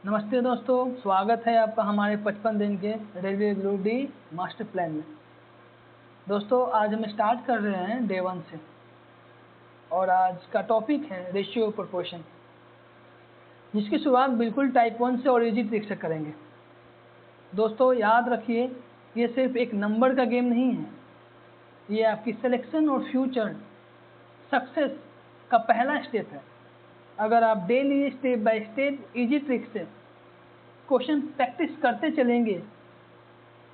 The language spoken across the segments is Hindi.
नमस्ते दोस्तों, स्वागत है आपका हमारे 55 दिन के railway group D master plan में। दोस्तों आज हम स्टार्ट कर रहे हैं डे 1 से और आज का टॉपिक है रेशियो प्रोपोर्शन, जिसकी शुरुआत बिल्कुल टाइप 1 से और इजी ट्रिक से करेंगे। दोस्तों याद रखिए, ये सिर्फ एक नंबर का गेम नहीं है, ये आपकी सिलेक्शन और फ्यूचर सक्सेस का पहला स्टेप है। अगर आप daily step by step easy trick से क्वेश्चन प्रैक्टिस करते चलेंगे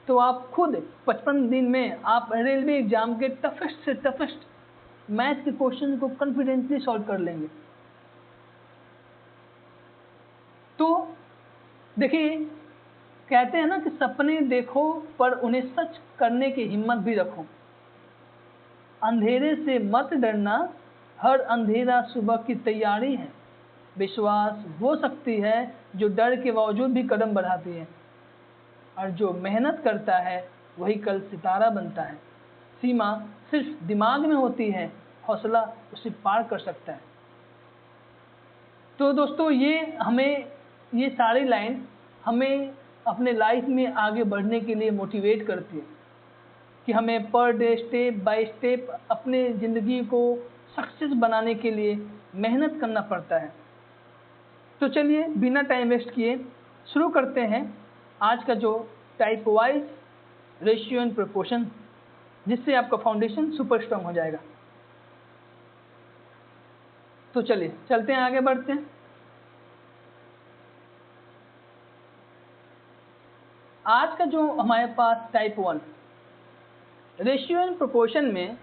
तो आप खुद 55 दिन में आप रेलवे एग्जाम के टफेस्ट से टफेस्ट मैथ के क्वेश्चन को कॉन्फिडेंटली सॉल्व कर लेंगे। तो देखिए, कहते हैं ना कि सपने देखो पर उन्हें सच करने की हिम्मत भी रखो। अंधेरे से मत डरना, हर अंधेरा सुबह की तैयारी है। विश्वास वो शक्ति है जो डर के बावजूद भी कदम बढ़ाती है, और जो मेहनत करता है वही कल सितारा बनता है। सीमा सिर्फ दिमाग में होती है, हौसला उसे पार कर सकता है। तो दोस्तों ये सारी लाइन हमें अपने लाइफ में आगे बढ़ने के लिए मोटिवेट करती है कि हमें per day step by step अपने ज़िंदगी को सक्सेस बनाने के लिए मेहनत करना पड़ता है। तो चलिए बिना टाइम वेस्ट किए शुरू करते हैं आज का जो type wise ratio and proportion, जिससे आपका फाउंडेशन सुपर स्ट्रांग हो जाएगा। तो चलिए चलते हैं, आगे बढ़ते हैं। आज का जो हमारे पास टाइप 1 रेशियो एंड प्रोपोर्शन में,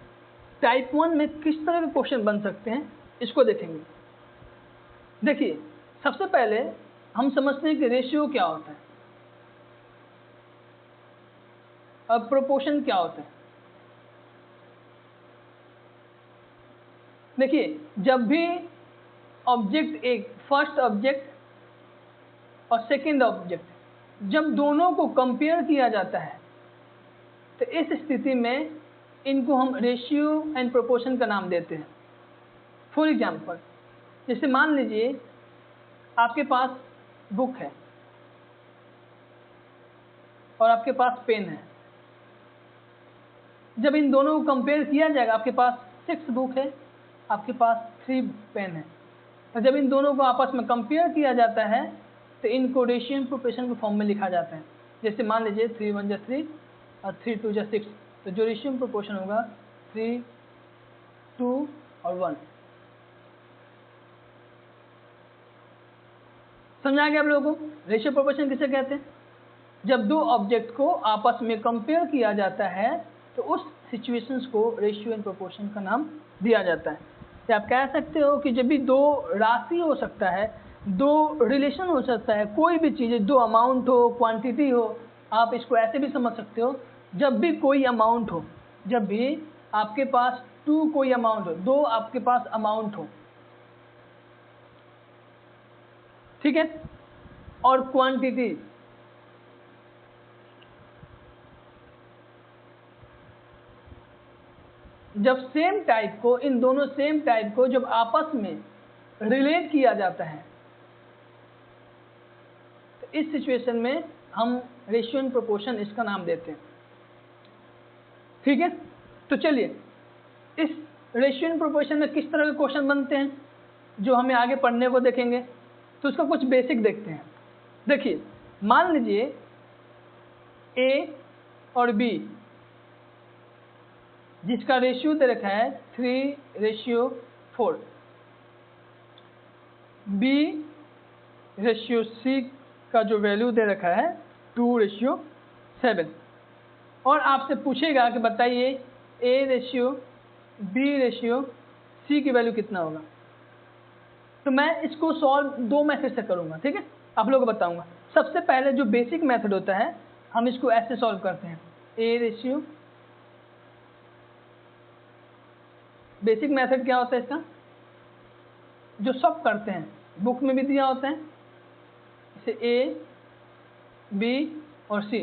टाइप 1 में किस तरह के क्वेश्चन बन सकते हैं इसको देखेंगे। देखिए, सबसे पहले हम समझते हैं कि रेशियो क्या होता है, अब प्रोपोर्शन क्या होता है। देखिए, जब भी ऑब्जेक्ट एक फर्स्ट ऑब्जेक्ट और सेकंड ऑब्जेक्ट जब दोनों को कंपेयर किया जाता है तो इस स्थिति में इनको हम रेशियो एंड प्रोपोर्शन का नाम देते हैं। फॉर एग्जाम्पल, जैसे मान लीजिए आपके पास बुक है और आपके पास पेन है। जब इन दोनों को कंपेयर किया जाएगा, आपके पास 6 बुक है, आपके पास 3 पेन है, तो जब इन दोनों को आपस में कंपेयर किया जाता है तो इनको रेशियो एंड प्रोपोर्शन के फॉर्म में लिखा जाता है। जैसे मान लीजिए 3 1 जा 3 और 3 2 जा 6, तो जो रेशियो एंड प्रोपोर्शन होगा 3 2 और 1। समझा गया आप लोगों को रेशियो प्रोपोर्शन किसे कहते हैं? जब दो ऑब्जेक्ट को आपस में कंपेयर किया जाता है तो उस सिचुएशंस को रेशियो एंड प्रोपोर्शन का नाम दिया जाता है। या आप कह सकते हो कि जब भी दो राशि हो सकता है, दो रिलेशन हो सकता है, कोई भी चीज़, दो अमाउंट हो, क्वांटिटी हो, आप इसको ऐसे भी समझ सकते हो, जब भी कोई अमाउंट हो, जब भी आपके पास 2 कोई अमाउंट हो, 2 आपके पास अमाउंट हो, ठीक है, और क्वांटिटी, जब सेम टाइप को, इन दोनों सेम टाइप को जब आपस में रिलेट किया जाता है तो इस सिचुएशन में हम रेशियो एंड प्रोपोर्शन इसका नाम देते हैं। ठीक है, तो चलिए इस रेशियो एंड प्रोपोर्शन में किस तरह के क्वेश्चन बनते हैं जो हमें आगे पढ़ने को देखेंगे, तो उसका कुछ बेसिक देखते हैं। देखिए, मान लीजिए ए और बी जिसका रेशियो दे रखा है 3:4, बी रेशियो सी का जो वैल्यू दे रखा है 2:7, और आपसे पूछेगा कि बताइए A ratio B ratio C की वैल्यू कितना होगा। तो मैं इसको सॉल्व 2 मेथड से करूंगा, ठीक है, आप लोगों को बताऊंगा। सबसे पहले जो बेसिक मेथड होता है, हम इसको ऐसे सॉल्व करते हैं। ए रेशियो, बेसिक मेथड क्या होता है इसका, जो सब करते हैं, बुक में भी दिया होता है, जैसे ए बी और सी।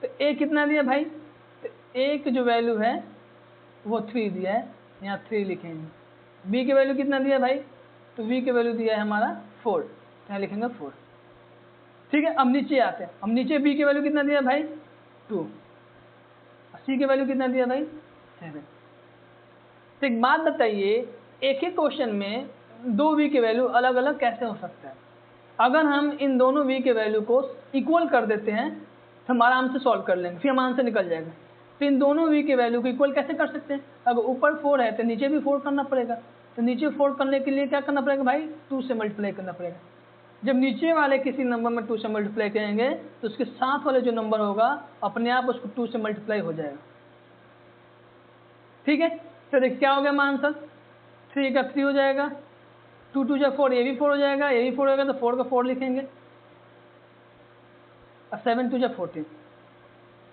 तो ए कितना दिया भाई, तो ए की जो वैल्यू है वो 3 दिया है, यहाँ 3 लिखेंगे। बी की वैल्यू कितना दिया भाई, तो बी की वैल्यू दिया है हमारा 4, यहाँ लिखेंगे 4। ठीक है, अब नीचे आते हैं। अब नीचे बी की वैल्यू कितना दिया भाई 2, सी की वैल्यू कितना दिया भाई 7। तो एक बात बताइए, एक ही क्वेश्चन में दो वी की वैल्यू अलग अलग कैसे हो सकता है? अगर हम इन दोनों वी के वैल्यू को इक्वल कर देते हैं तो हम आराम से सॉल्व कर लेंगे, फिर हमारा आंसर निकल जाएगा। तो इन दोनों वी के वैल्यू को इक्वल कैसे कर सकते हैं? अगर ऊपर 4 है तो नीचे भी 4 करना पड़ेगा। तो नीचे 4 करने के लिए क्या करना पड़ेगा भाई? 2 से मल्टीप्लाई करना पड़ेगा। जब नीचे वाले किसी नंबर में 2 से मल्टीप्लाई करेंगे तो उसके साथ वाले जो नंबर होगा अपने आप उसको 2 से मल्टीप्लाई हो जाएगा। ठीक है, तो देख क्या हो गया हमारा आंसर, 3 का 3 हो जाएगा, 2 2 जा 4, ये भी 4 हो जाएगा, ये भी 4 होगा तो 4 का 4 लिखेंगे, और 7 2 जा 14।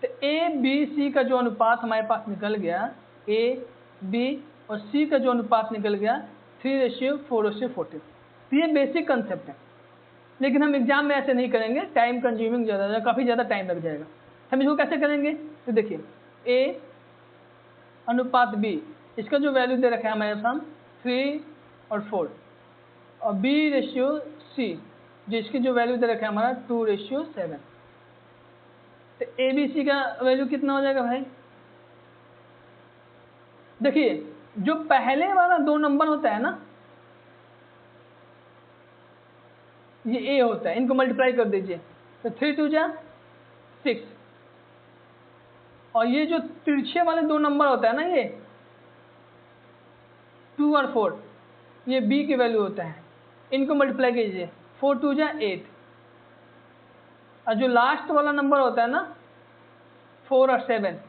तो ए बी सी का जो अनुपात हमारे पास निकल गया, ए बी और सी का जो अनुपात निकल गया 3:4:14। तो ये बेसिक कंसेप्ट है, लेकिन हम एग्जाम में ऐसे नहीं करेंगे, टाइम कंज्यूमिंग ज़्यादा, काफ़ी ज़्यादा टाइम लग जाएगा। हम इसको कैसे करेंगे? तो देखिए ए अनुपात बी, इसका जो वैल्यू दे रखा है हमारे पास 3 और 4, और B/C जिसकी जो वैल्यू दे रखा है हमारा 2:7। तो ABC का वैल्यू कितना हो जाएगा भाई? देखिए जो पहले वाला 2 नंबर होता है ना, ये A होता है, इनको मल्टीप्लाई कर दीजिए तो 3 2 जा 6, और ये जो तिरछे वाले 2 नंबर होता है ना, ये 2 और 4, ये B की वैल्यू होता है, इनको मल्टीप्लाई कीजिए 4 2 जा 8, और जो लास्ट वाला नंबर होता है ना 4 और 7,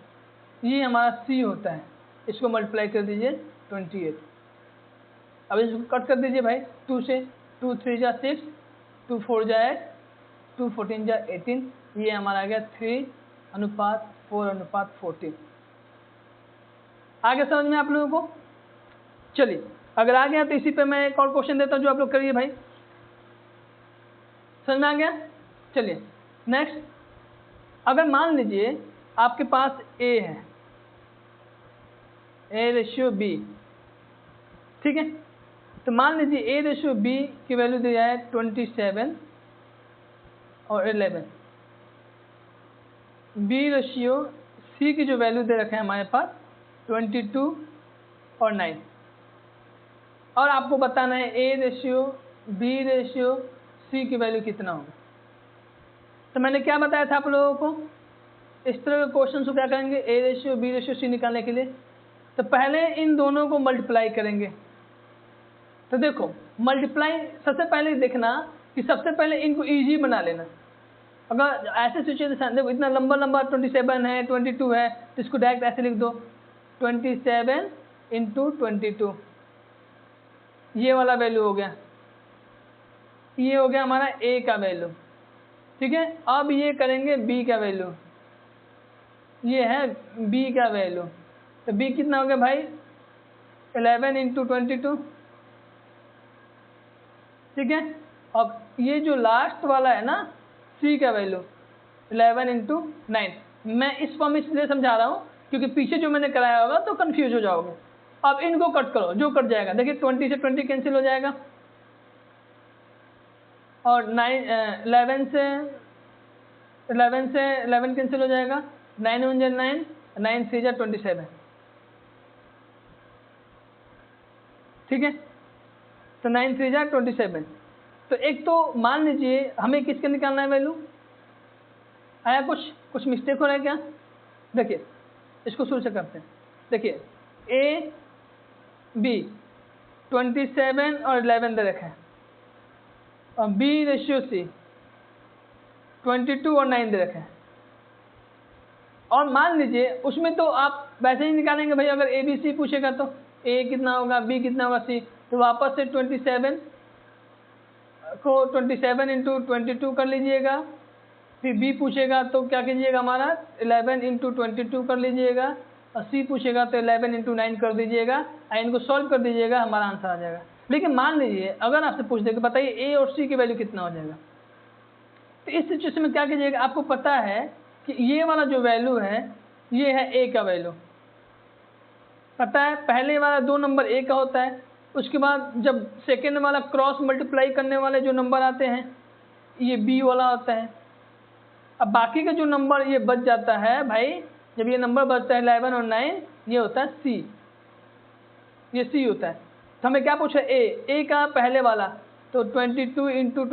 ये हमारा C होता है, इसको मल्टीप्लाई कर दीजिए 28। अब इसको कट कर दीजिए भाई 2 से, 2 3 जा 6, 2 4 जा 8, 2 14 जा 18, ये हमारा आ गया 3:4:14। आगे समझ में आप लोगों को? चलिए अगर आ गया तो इसी पे मैं एक और क्वेश्चन देता हूँ जो आप लोग करिए भाई। समझ में आ गया? चलिए नेक्स्ट, अगर मान लीजिए आपके पास A है, A/B, ठीक है, तो मान लीजिए A/B की वैल्यू दी जाए 27 और 11, B/C की जो वैल्यू दे रखे हैं हमारे पास 22 और 9, और आपको बताना है A/B/C की वैल्यू कितना होगा। तो मैंने क्या बताया था आप लोगों को, इस तरह के क्वेश्चन को क्या करेंगे, A/B/C निकालने के लिए तो पहले इन दोनों को मल्टीप्लाई करेंगे। तो देखो मल्टीप्लाई सबसे पहले देखना कि सबसे पहले इनको इजी बना लेना। अगर ऐसे सिचुएशन देखो, इतना लंबा लंबा 27 है 22 है तो इसको डायरेक्ट ऐसे लिख दो 27 × 22, ये वाला वैल्यू हो गया, ये हो गया हमारा A का वैल्यू। ठीक है, अब ये करेंगे B का वैल्यू, ये है B का वैल्यू, तो B कितना हो गया भाई 11 × 22। ठीक है, अब ये जो लास्ट वाला है ना C का वैल्यू 11 × 9, मैं इस फॉर्म में इसलिए समझा रहा हूँ क्योंकि पीछे जो मैंने कराया होगा तो कंफ्यूज हो जाओगे। अब इनको कट करो, जो कट जाएगा देखिए 20 से 20 कैंसिल हो जाएगा, और 11 से 11 कैंसिल हो जाएगा, 9 1 जा 9, 9 3 जा 27। ठीक है, तो 9 3 जा 27। तो एक तो मान लीजिए हमें किसका निकालना है वैल्यू, आया कुछ मिस्टेक हो रहा है क्या? देखिए इसको शुरू से करते हैं। देखिए A B 27 और 11 दे रखे हैं, और B/C 22 और 9 दे रखे हैं, और मान लीजिए उसमें तो आप वैसे ही निकालेंगे भाई, अगर ABC पूछेगा तो A कितना होगा, B कितना होगा, C, तो वापस से 27 को 27 × 22 कर लीजिएगा, फिर B पूछेगा तो क्या कीजिएगा हमारा 11 × 22 कर लीजिएगा, और C पूछेगा तो 11 × 9 कर दीजिएगा, और इनको सॉल्व कर दीजिएगा, हमारा आंसर आ जाएगा। लेकिन मान लीजिए अगर आपसे पूछ दे कि बताइए A और C की वैल्यू कितना हो जाएगा, तो इस सिचुएशन में क्या कीजिएगा, आपको पता है कि ये वाला जो वैल्यू है ये है A का वैल्यू, पता है पहले वाला 2 नंबर A का होता है, उसके बाद जब सेकेंड वाला क्रॉस मल्टीप्लाई करने वाले जो नंबर आते हैं ये बी वाला होता है। अब बाकी का जो नंबर ये बच जाता है भाई, जब ये नंबर बचता है 11 और 9, ये होता है सी, ये सी होता है। तो हमें क्या पूछा, ए का पहले वाला, तो 22 इंटू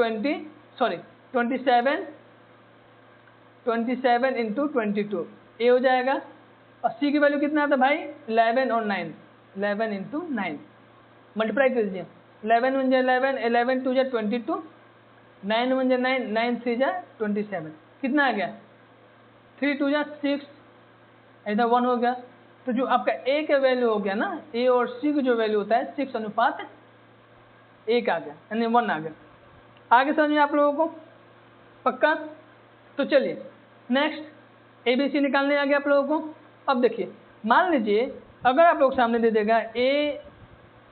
27 इंटू 22 ए हो जाएगा। और सी की वैल्यू कितना आता भाई, 11 और 9, 11 इंटू 9 मल्टीप्लाई कर दीजिए। 11 1 11, 11 2 22, 9 1 9, 9 3 27, कितना आ गया 3 2 6, इधर 1 हो गया। तो जो आपका ए का वैल्यू हो गया ना, ए और सी का जो वैल्यू होता है 6:1 आ गया, यानी 1 आ गया। आगे समझिए आप लोगों को, पक्का? तो चलिए नेक्स्ट ABC निकालने आ गया आप लोगों को। अब देखिए, मान लीजिए अगर आप लोग सामने दे देगा A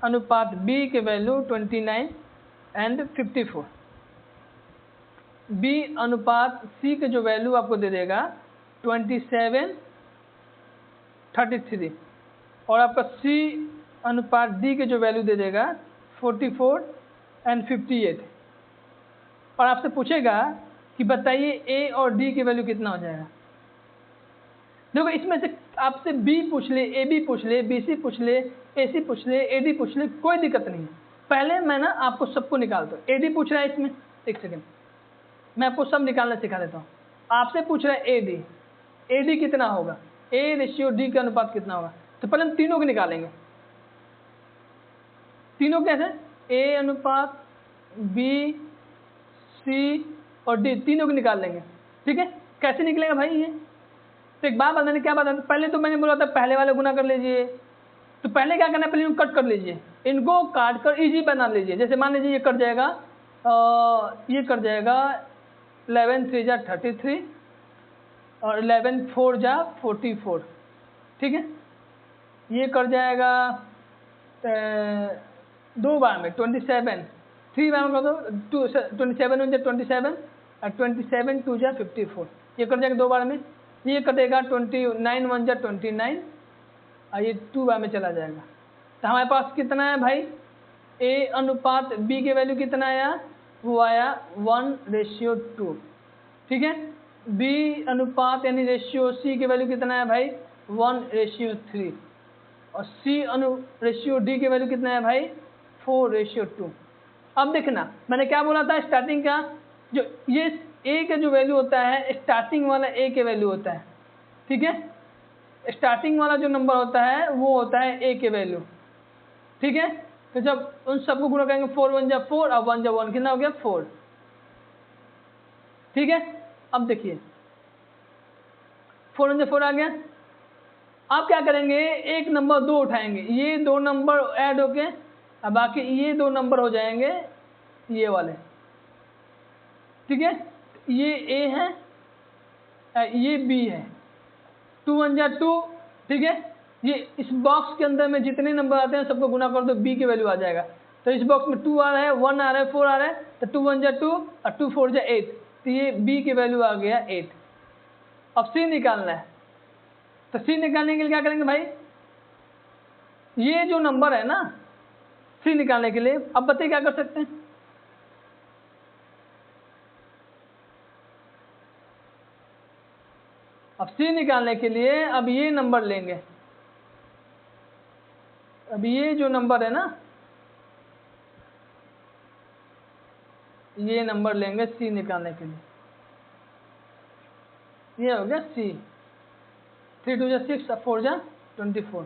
अनुपात B के वैल्यू 29 एंड 54, B अनुपात C के जो वैल्यू आपको दे देगा 27 33, और आपका C अनुपात D के जो वैल्यू दे देगा 44 एंड 58, और आपसे पूछेगा कि बताइए A और D की वैल्यू कितना हो जाएगा। देखो इसमें से आपसे B पूछ ले, AB पूछ ले, BC पूछ ले, AC पूछ ले, AD पूछ ले, कोई दिक्कत नहीं है। पहले मैं ना आपको सबको निकालता हूँ। AD पूछ रहा है इसमें, एक सेकेंड मैं आपको सब निकालना सिखा देता हूँ। आपसे पूछ रहा है AD कितना होगा, A/D का अनुपात कितना होगा। तो पहले हम तीनों को निकालेंगे। तीनों कैसे, A अनुपात B C और D, तीनों को निकाल लेंगे। ठीक है, कैसे निकलेगा भाई ये? तो एक बात बताने, क्या बात है, पहले तो मैंने बोला था पहले वाले गुना कर लीजिए। तो पहले क्या करना है, पहले इनको कट कर लीजिए, इनको काट कर इजी बना लीजिए। जैसे मान लीजिए ये कट जाएगा, ये कट जाएगा 11 3 जा 33 और 11 4 जा 44। ठीक है, ये कट जाएगा 2 बार में 27, 3 बार में कर दो 27 1 जा 27 और 27 2 जा 54, ये कट जाएगा 2 बार में। ये कटेगा 29 1 जा 29 और ये 2 बार में चला जाएगा। तो हमारे पास कितना है भाई, A अनुपात B के वैल्यू कितना आया, वो आया 1:2। ठीक है, B अनुपात यानी रेशियो C के वैल्यू कितना है भाई 1:3, और C रेशियो D के वैल्यू कितना है भाई 4:2। अब देखना मैंने क्या बोला था स्टार्टिंग का, जो ये A का जो वैल्यू होता है स्टार्टिंग वाला A के वैल्यू होता है। ठीक है, स्टार्टिंग वाला जो नंबर होता है वो होता है A के वैल्यू। ठीक है, तो जब उन सबको गुणा करेंगे 4 1 जा 4 और 1 जा 1, कितना हो गया 4। ठीक है, अब देखिए 4 1 जा 4 आ गया। अब क्या करेंगे, एक नंबर 2 उठाएंगे, ये 2 नंबर ऐड होके अब बाकी ये 2 नंबर हो जाएंगे ये वाले। ठीक है, ये A है, ये B है, 2 1 जा 2। ठीक है, ये इस बॉक्स के अंदर में जितने नंबर आते हैं सबको गुना कर दो, B की वैल्यू आ जाएगा। तो इस बॉक्स में 2 आ रहा है, 1 आ रहा है, 4 आ रहा है, तो 2 1 जा 2 और 2 4 जा 8, तो ये B की वैल्यू आ गया 8। अब C निकालना है, तो C निकालने के लिए क्या करेंगे भाई, ये जो नंबर है ना C निकालने के लिए, अब बताइए क्या कर सकते हैं। अब C निकालने के लिए अब ये नंबर लेंगे, अब ये जो नंबर है ना ये नंबर लेंगे C निकालने के लिए। ये हो गया C, 3 2 जा 6 और 4 जा 24।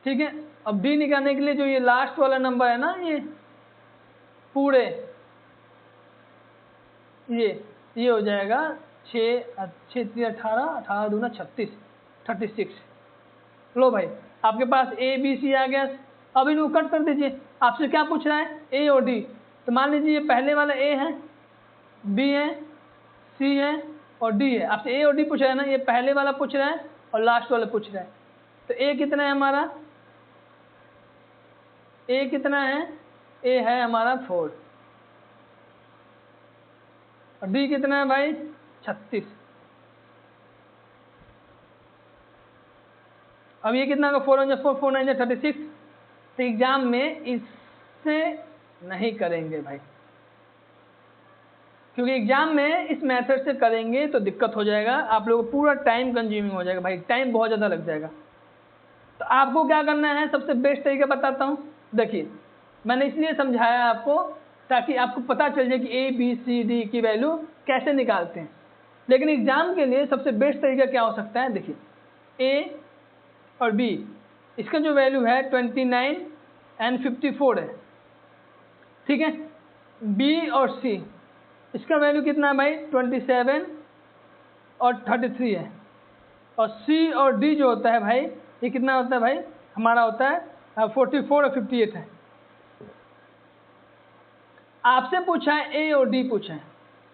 ठीक है, अब D निकालने के लिए जो ये लास्ट वाला नंबर है ना, ये पूरे ये हो जाएगा 6 6 3 18 18 दूना 36 36। लो भाई आपके पास A B C आ गया। अब इनको कट कर दीजिए। आपसे क्या पूछ रहा है, A और D। तो मान लीजिए ये पहले वाला A है, B है, C है और D है। आपसे A और D पूछ रहा है ना, ये पहले वाला पूछ रहा है और लास्ट वाला पूछ रहा है। तो A कितना है हमारा, A कितना है, A है हमारा 4 और D कितना है भाई 36। अब ये कितना होगा 4 1 4 4 9 36। तो एग्जाम में इस से नहीं करेंगे भाई, क्योंकि एग्जाम में इस मेथड से करेंगे तो दिक्कत हो जाएगा, आप लोगों को पूरा टाइम कंज्यूमिंग हो जाएगा भाई, टाइम बहुत ज़्यादा लग जाएगा। तो आपको क्या करना है, सबसे बेस्ट तरीका बताता हूँ। देखिए, मैंने इसलिए समझाया आपको ताकि आपको पता चल जाए कि ए बी सी डी की वैल्यू कैसे निकालते हैं। लेकिन एग्जाम के लिए सबसे बेस्ट तरीका क्या हो सकता है, देखिए ए और बी, इसका जो वैल्यू है 29 एंड 54 है, ठीक है। बी और सी, इसका वैल्यू कितना है भाई, 27 और 33 है। और सी और डी जो होता है भाई, ये कितना होता है भाई, हमारा होता है 44 और 58 है। आपसे पूछा है ए और डी पूछा है,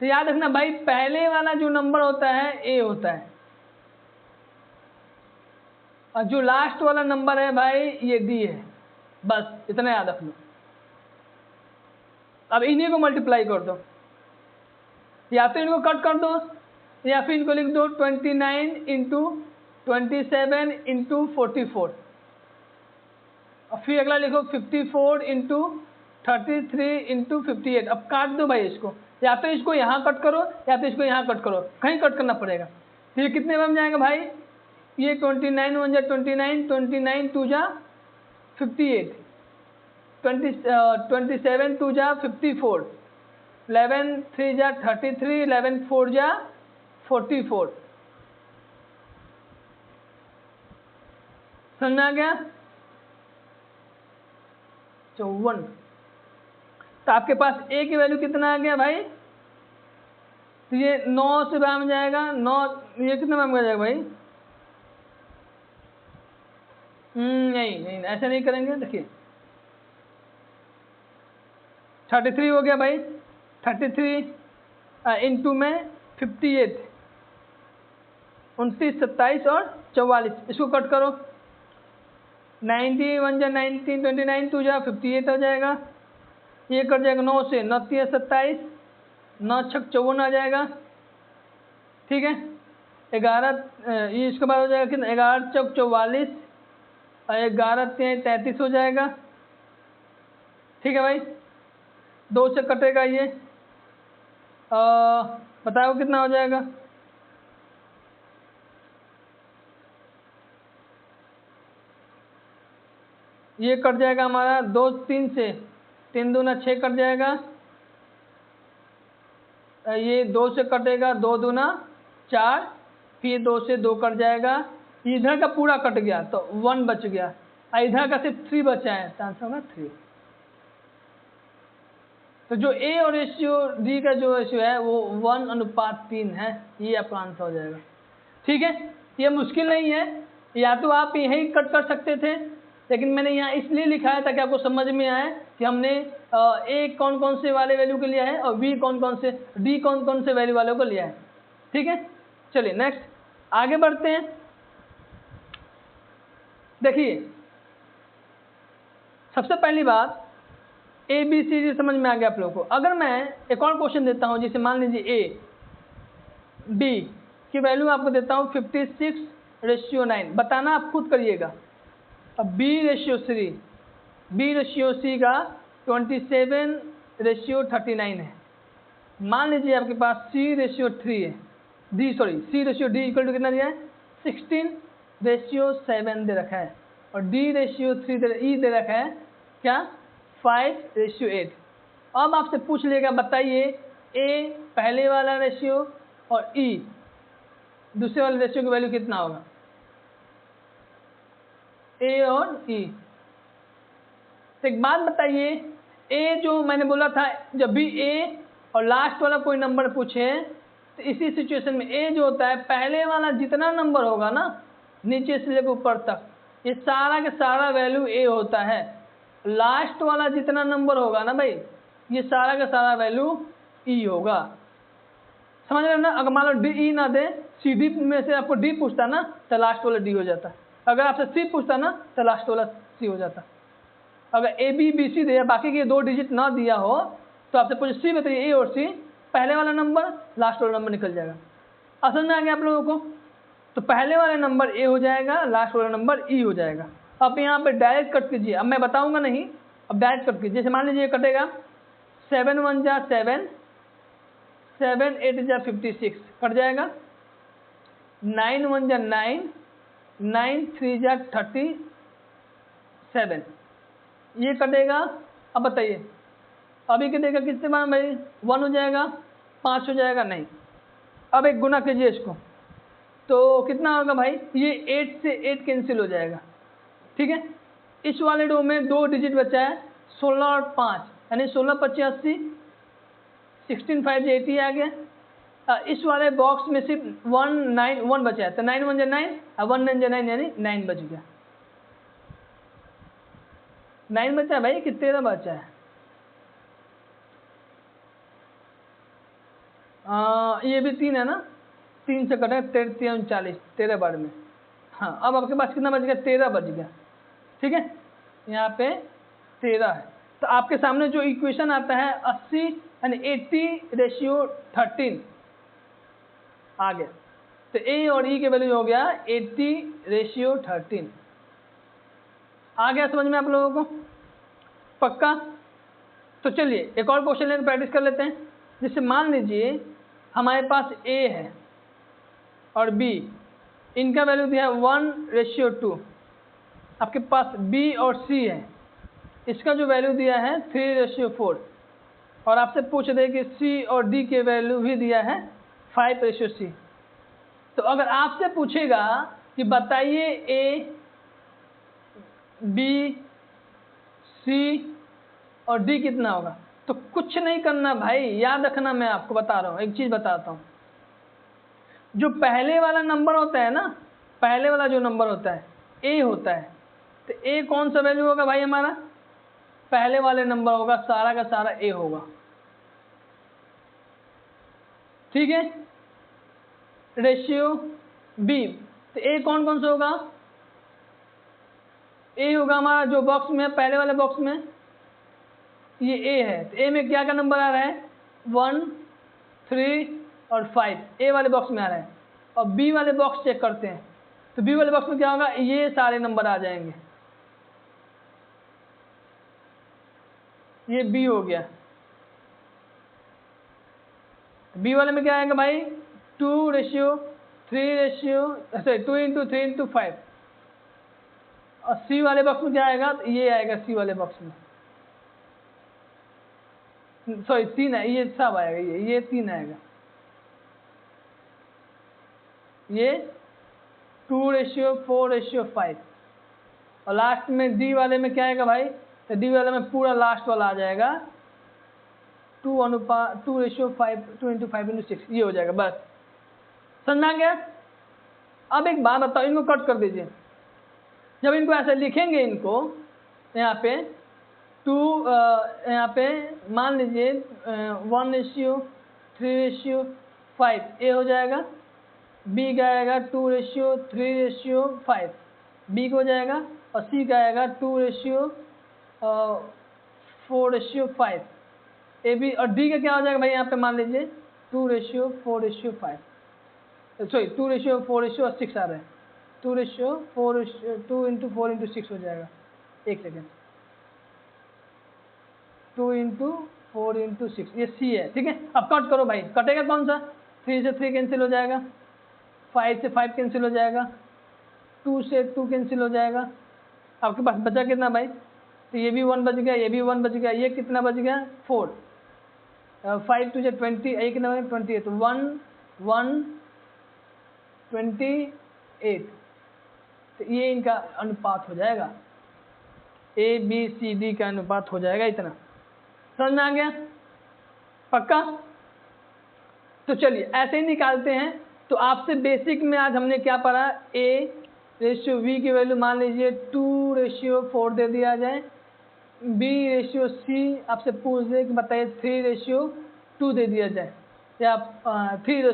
तो याद रखना भाई, पहले वाला जो नंबर होता है ए होता है, और जो लास्ट वाला नंबर है भाई ये डी है। बस इतना याद रख लो। अब इन्हीं को मल्टीप्लाई कर दो, या तो इनको कट कर दो या फिर इनको लिख दो 29 इंटू 27 इंटू 44, और फिर अगला लिखो 54 इंटू 33 इंटू 58। अब काट दो भाई इसको, या तो इसको यहाँ कट करो या तो इसको यहाँ कट करो, कहीं कट करना पड़ेगा। फिर कितने बन जाएगा भाई, ये 29 1 जा 29, 29 2 जा 58, 27 2 जा 54, 11 3 जा 33, 11 4 जा 44। समझ में आ गया, 54। तो आपके पास ए की वैल्यू कितना आ गया भाई, तो ये 9 से बन जाएगा 9, ये कितना बन जाएगा भाई, नहीं ऐसे नहीं करेंगे। देखिए 33 हो गया भाई, 33 इंटू में 58, 29 27 और 44, इसको कट करो, 90 1 जा 19, 29 2 जा 58 आ जाएगा। ये कट जाएगा 9 से, 9 3 27, 9 6 54 आ जाएगा, ठीक है। 11 ये इसके बाद हो जाएगा कितना, 11 चौक 44 और 11 3 33 हो जाएगा, ठीक है भाई। 2 से कटेगा ये, बताओ कितना हो जाएगा, ये कट जाएगा हमारा 2 3 से, 3 दूना 6 कट जाएगा, ये 2 से कटेगा, 2 दूना 4, फिर 2 से 2 कट जाएगा, इधर का पूरा कट गया तो 1 बच गया, इधर का सिर्फ 3 बचा है, तो आंसर होगा 3। तो जो ए और रेशियो डी का जो रेशियो है वो 1:3 है, ये आपका आंसर हो जाएगा, ठीक है। ये मुश्किल नहीं है, या तो आप यही कट कर सकते थे, लेकिन मैंने यहाँ इसलिए लिखा है ताकि आपको समझ में आए कि हमने ए कौन कौन से वाले वैल्यू को लिया है और बी कौन कौन से, डी कौन कौन से वैल्यू वालों को लिया है, ठीक है। चलिए नेक्स्ट आगे बढ़ते हैं। देखिए सबसे पहली बात, ए बी सी डी समझ में आ गया आप लोगों को। अगर मैं एक और क्वेश्चन देता हूँ, जिसे मान लीजिए ए बी की वैल्यू आपको देता हूँ 56:9, बताना आप खुद करिएगा। अब बी रेशियो सी का 27:39 है। मान लीजिए आपके पास C/3 है, C/D इक्वल टू कितना दिया है, 16:7 दे रखा है, और D/3 दे रखा है क्या, 5:8। अब आपसे पूछ लेगा, बताइए ए पहले वाला रेशियो और ई दूसरे वाले रेशियो की वैल्यू कितना होगा, ए और ई। तो एक बात बताइए, ए जो मैंने बोला था, जब भी ए और लास्ट वाला कोई नंबर पूछे तो इसी सिचुएशन में ए जो होता है, पहले वाला जितना नंबर होगा ना नीचे से लेकर ऊपर तक, ये सारा का सारा वैल्यू ए होता है। लास्ट वाला जितना नंबर होगा ना भाई, ये सारा का सारा वैल्यू ई होगा। समझ रहे हो ना। अगर मान लो डी ई ना दे, सी डी में से आपको डी पूछता ना तो लास्ट वाला डी हो जाता, अगर आपसे सी पूछता ना तो लास्ट वाला सी हो जाता। अगर ए बी बी सी दे, बाकी के 2 डिजिट ना दिया हो तो आपसे पूछे सी बताइए, ए और सी, पहले वाला नंबर लास्ट वाला नंबर निकल जाएगा। समझ में आ गया आप लोगों को। तो पहले वाला नंबर ए हो जाएगा, लास्ट वाला नंबर ई हो जाएगा। आप यहाँ पे डायरेक्ट कट कीजिए, अब मैं बताऊंगा नहीं, अब डायरेक्ट कट कीजिए, जैसे मान लीजिए कटेगा 7 1 जा 7, 7 8 जा 56 कट जाएगा, 9 1 जा 9, 9 3 जा 37 ये कटेगा। अब बताइए अभी कटेगा कितने बार भाई, 1 हो जाएगा, 5 हो जाएगा, नहीं। अब एक गुना कीजिए इसको, तो कितना होगा भाई, ये 8 से 8 कैंसिल हो जाएगा, ठीक है। इस वाले रो में 2 डिजिट बचा है, 16 और 5, यानी 16 25 80, 16 5 80 आ गया। इस वाले बॉक्स में सिर्फ 1 9 1 बचा है, तो 9 1 जा 9, 1 9 जा 9, यानी 9 बच गया। 9 बचा है भाई कि 13 बचा है? ये भी 3 है ना, 3 से कटा 13 39, 13 बार में। हाँ, अब आपके पास कितना बच गया, 13 बच गया, ठीक है। यहाँ पे 13 है, तो आपके सामने जो इक्वेशन आता है 80 यानी 80:13 आ गया। तो ए और ई के वैल्यू हो गया 80:13 आ गया। समझ में आप लोगों को? पक्का? तो चलिए एक और क्वेश्चन लेकर प्रैक्टिस कर लेते हैं। जैसे मान लीजिए हमारे पास ए है और बी, इनका वैल्यू दिया है 1:2। आपके पास बी और सी है, इसका जो वैल्यू दिया है 3:4, और आपसे पूछ दे कि सी और डी के वैल्यू भी दिया है 5:6। तो अगर आपसे पूछेगा कि बताइए ए बी सी और डी कितना होगा, तो कुछ नहीं करना भाई, याद रखना, मैं आपको बता रहा हूँ, एक चीज बताता हूँ। जो पहले वाला नंबर होता है ना, पहले वाला जो नंबर होता है ए होता है, तो ए कौन सा वैल्यू होगा भाई हमारा, पहले वाले नंबर होगा, सारा का सारा ए होगा, ठीक है। रेशियो बी, तो ए कौन कौन सा होगा, ए होगा हमारा जो बॉक्स में है, पहले वाले बॉक्स में ये ए है, तो ए में क्या का नंबर आ रहा है, 1 3 और 5 ए वाले बॉक्स में आ रहा है। और बी वाले बॉक्स चेक करते हैं, तो बी वाले बॉक्स में क्या होगा, ये सारे नंबर आ जाएंगे, ये बी हो गया। बी वाले में क्या आएगा भाई, 2:3 2 × 3 × 5। और सी वाले बॉक्स में क्या आएगा, तो ये आएगा सी वाले बॉक्स में, सॉरी 3 है, ये सब आएगा, ये 3 आएगा, ये 2:4:5। और लास्ट में डी वाले में क्या आएगा भाई, तो डी वाले में पूरा लास्ट वाला आ जाएगा 2:5 2 × 5 × 6, ये हो जाएगा। बस समझ आ गया? अब एक बात बताओ, इनको कट कर दीजिए। जब इनको ऐसे लिखेंगे, इनको यहाँ पे 2 यहाँ पे मान लीजिए 1:3:5 ए हो जाएगा, बी का आएगा 2:3:5 बी को हो जाएगा, और सी का आएगा 2:4:5 ए बी, और डी का क्या हो जाएगा भाई, यहाँ पे मान लीजिए 2:4:5, सॉरी 2:4:6 आ रहा है, 2 × 4 × 6 हो जाएगा। एक सेकेंड, 2 × 4 × 6 ये सी है, ठीक है। अब कट करो भाई, कटेगा कौन सा, 3 से 3 कैंसिल हो जाएगा, 5 से 5 कैंसिल हो जाएगा, 2 से 2 कैंसिल हो जाएगा। आपके पास बचा कितना भाई, तो ये भी 1 बच गया, ये भी 1 बच गया, ये कितना बच गया 4, 5 2 से 20, ये कितना बच गया 28, तो 1 1 28, तो ये इनका अनुपात हो जाएगा, ए बी सी डी का अनुपात हो जाएगा इतना। समझ में आ गया? पक्का? तो चलिए ऐसे ही निकालते हैं। तो आपसे बेसिक में आज हमने क्या पढ़ा, A:V की वैल्यू मान लीजिए 2:4 दे दिया जाए, B:C आपसे पूछ दे कि बताइए 3:2 दे दिया जाए, या 3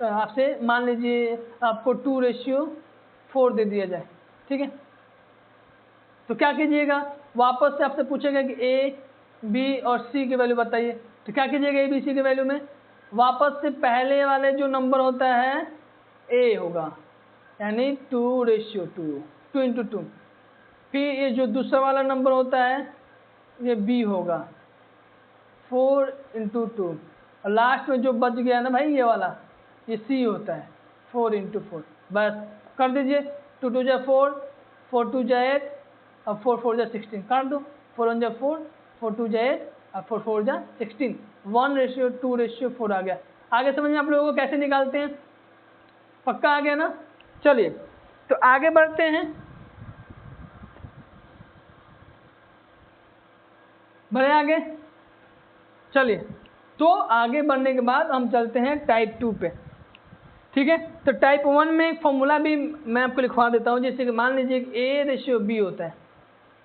आपसे मान लीजिए आपको 2:4 दे दिया जाए, ठीक है। तो क्या कीजिएगा, वापस से आपसे पूछेगा कि ए बी और सी की वैल्यू बताइए, तो क्या कीजिएगा, ए बी सी के वैल्यू में वापस से पहले वाले जो नंबर होता है ए होगा, यानी 2:2 2 × 2, फिर ये जो दूसरा वाला नंबर होता है ये b होगा 4 × 2, और लास्ट में जो बच गया ना भाई ये वाला ये c होता है 4 × 4। बस कर दीजिए, 2 2 जा 4, 4 2 जा 8 और 4 4 जा 16, काट दो, 4 1 जा 4, 4 2 जा 8 और 4 4 जा 16, 1:2:4 आ गया। आगे समझ में आप लोगों को कैसे निकालते हैं, पक्का आ गया ना। चलिए तो आगे बढ़ते हैं, बढ़े आगे। चलिए तो आगे बढ़ने के बाद हम चलते हैं टाइप 2 पे, ठीक है। तो टाइप 1 में एक फॉर्मूला भी मैं आपको लिखवा देता हूँ, जैसे कि मान लीजिए कि A/B होता है,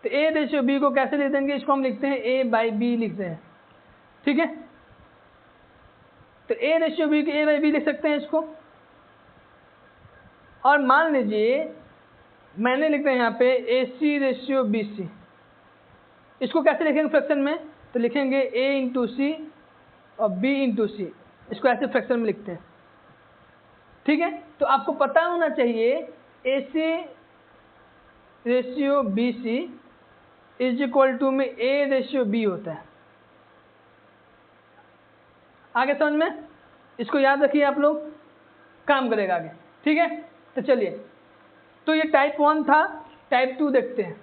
तो A/B को कैसे लिख देंगे, इसको हम लिखते हैं A/B लिखते हैं, ठीक है। तो A/B को A/B लिख सकते हैं इसको। और मान लीजिए मैंने लिखते हैं यहाँ पे AC/BC, इसको कैसे लिखेंगे फ्रैक्शन में, तो लिखेंगे A × C और B × C, इसको ऐसे फ्रैक्शन में लिखते हैं, ठीक है। तो आपको पता होना चाहिए AC/BC में A/B होता है। आगे समझ में, इसको याद रखिए आप लोग, काम करेगा आगे, ठीक है। तो चलिए, तो ये टाइप 1 था। टाइप 2 देखते हैं।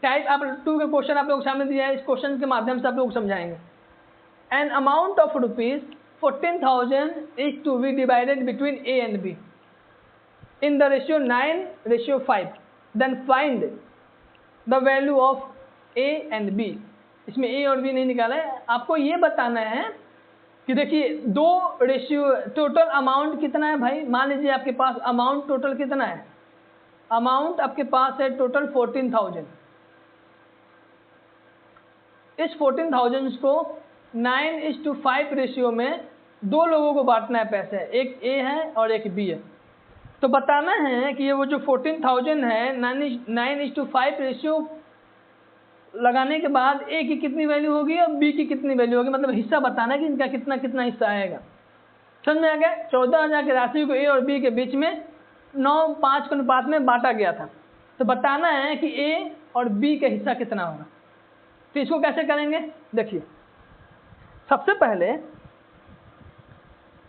टाइप 2 का क्वेश्चन आप लोग सामने दिया है, इस क्वेश्चन के माध्यम से आप लोग समझाएंगे। An amount of ₹14,000 is to be divided between A and B in the ratio 9:5, then find the value of A and B। इसमें A और B नहीं निकाला है, आपको ये बताना है कि देखिए दो रेशियो, टोटल अमाउंट कितना है भाई। मान लीजिए आपके पास अमाउंट टोटल कितना है, अमाउंट आपके पास है टोटल 14,000। इस 14,000 को 9:5 रेशियो में दो लोगों को बांटना है पैसे, एक A है और एक B है। तो बताना है कि ये वो जो 14,000 है 9:5 रेशियो लगाने के बाद A की कितनी वैल्यू होगी और B की कितनी वैल्यू होगी, मतलब हिस्सा बताना है कि इनका कितना कितना हिस्सा आएगा। समझ में आ गया। 14,000 की राशि को A और B के बीच में 9:5 के अनुपात में बांटा गया था। तो बताना है कि A और B का हिस्सा कितना होगा। तो इसको कैसे करेंगे, देखिए सबसे पहले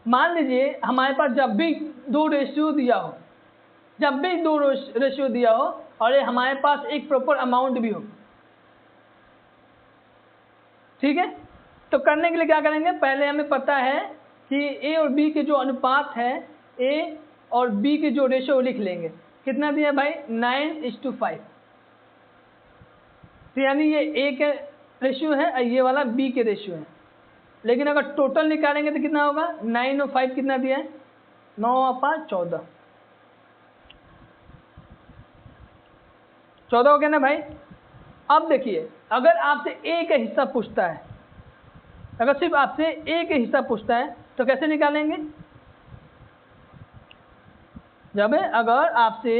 मान लीजिए हमारे पास जब भी दो रेशियो दिया हो, जब भी दो रेशियो दिया हो और ये हमारे पास एक प्रॉपर अमाउंट भी हो, ठीक है। तो करने के लिए क्या करेंगे, पहले हमें पता है कि A और B के जो अनुपात है, A और B के जो रेशियो लिख लेंगे। कितना दिया भाई, 9:5। तो यानी ये A के रेशियो है और ये वाला B के रेशियो है। लेकिन अगर टोटल निकालेंगे तो कितना होगा, 9 और 5 कितना दिया है, 9 और 5 14, 14 हो गया ना भाई। अब देखिए अगर आपसे A का हिस्सा पूछता है, अगर सिर्फ आपसे A का हिस्सा पूछता है तो कैसे निकालेंगे, जब अगर आपसे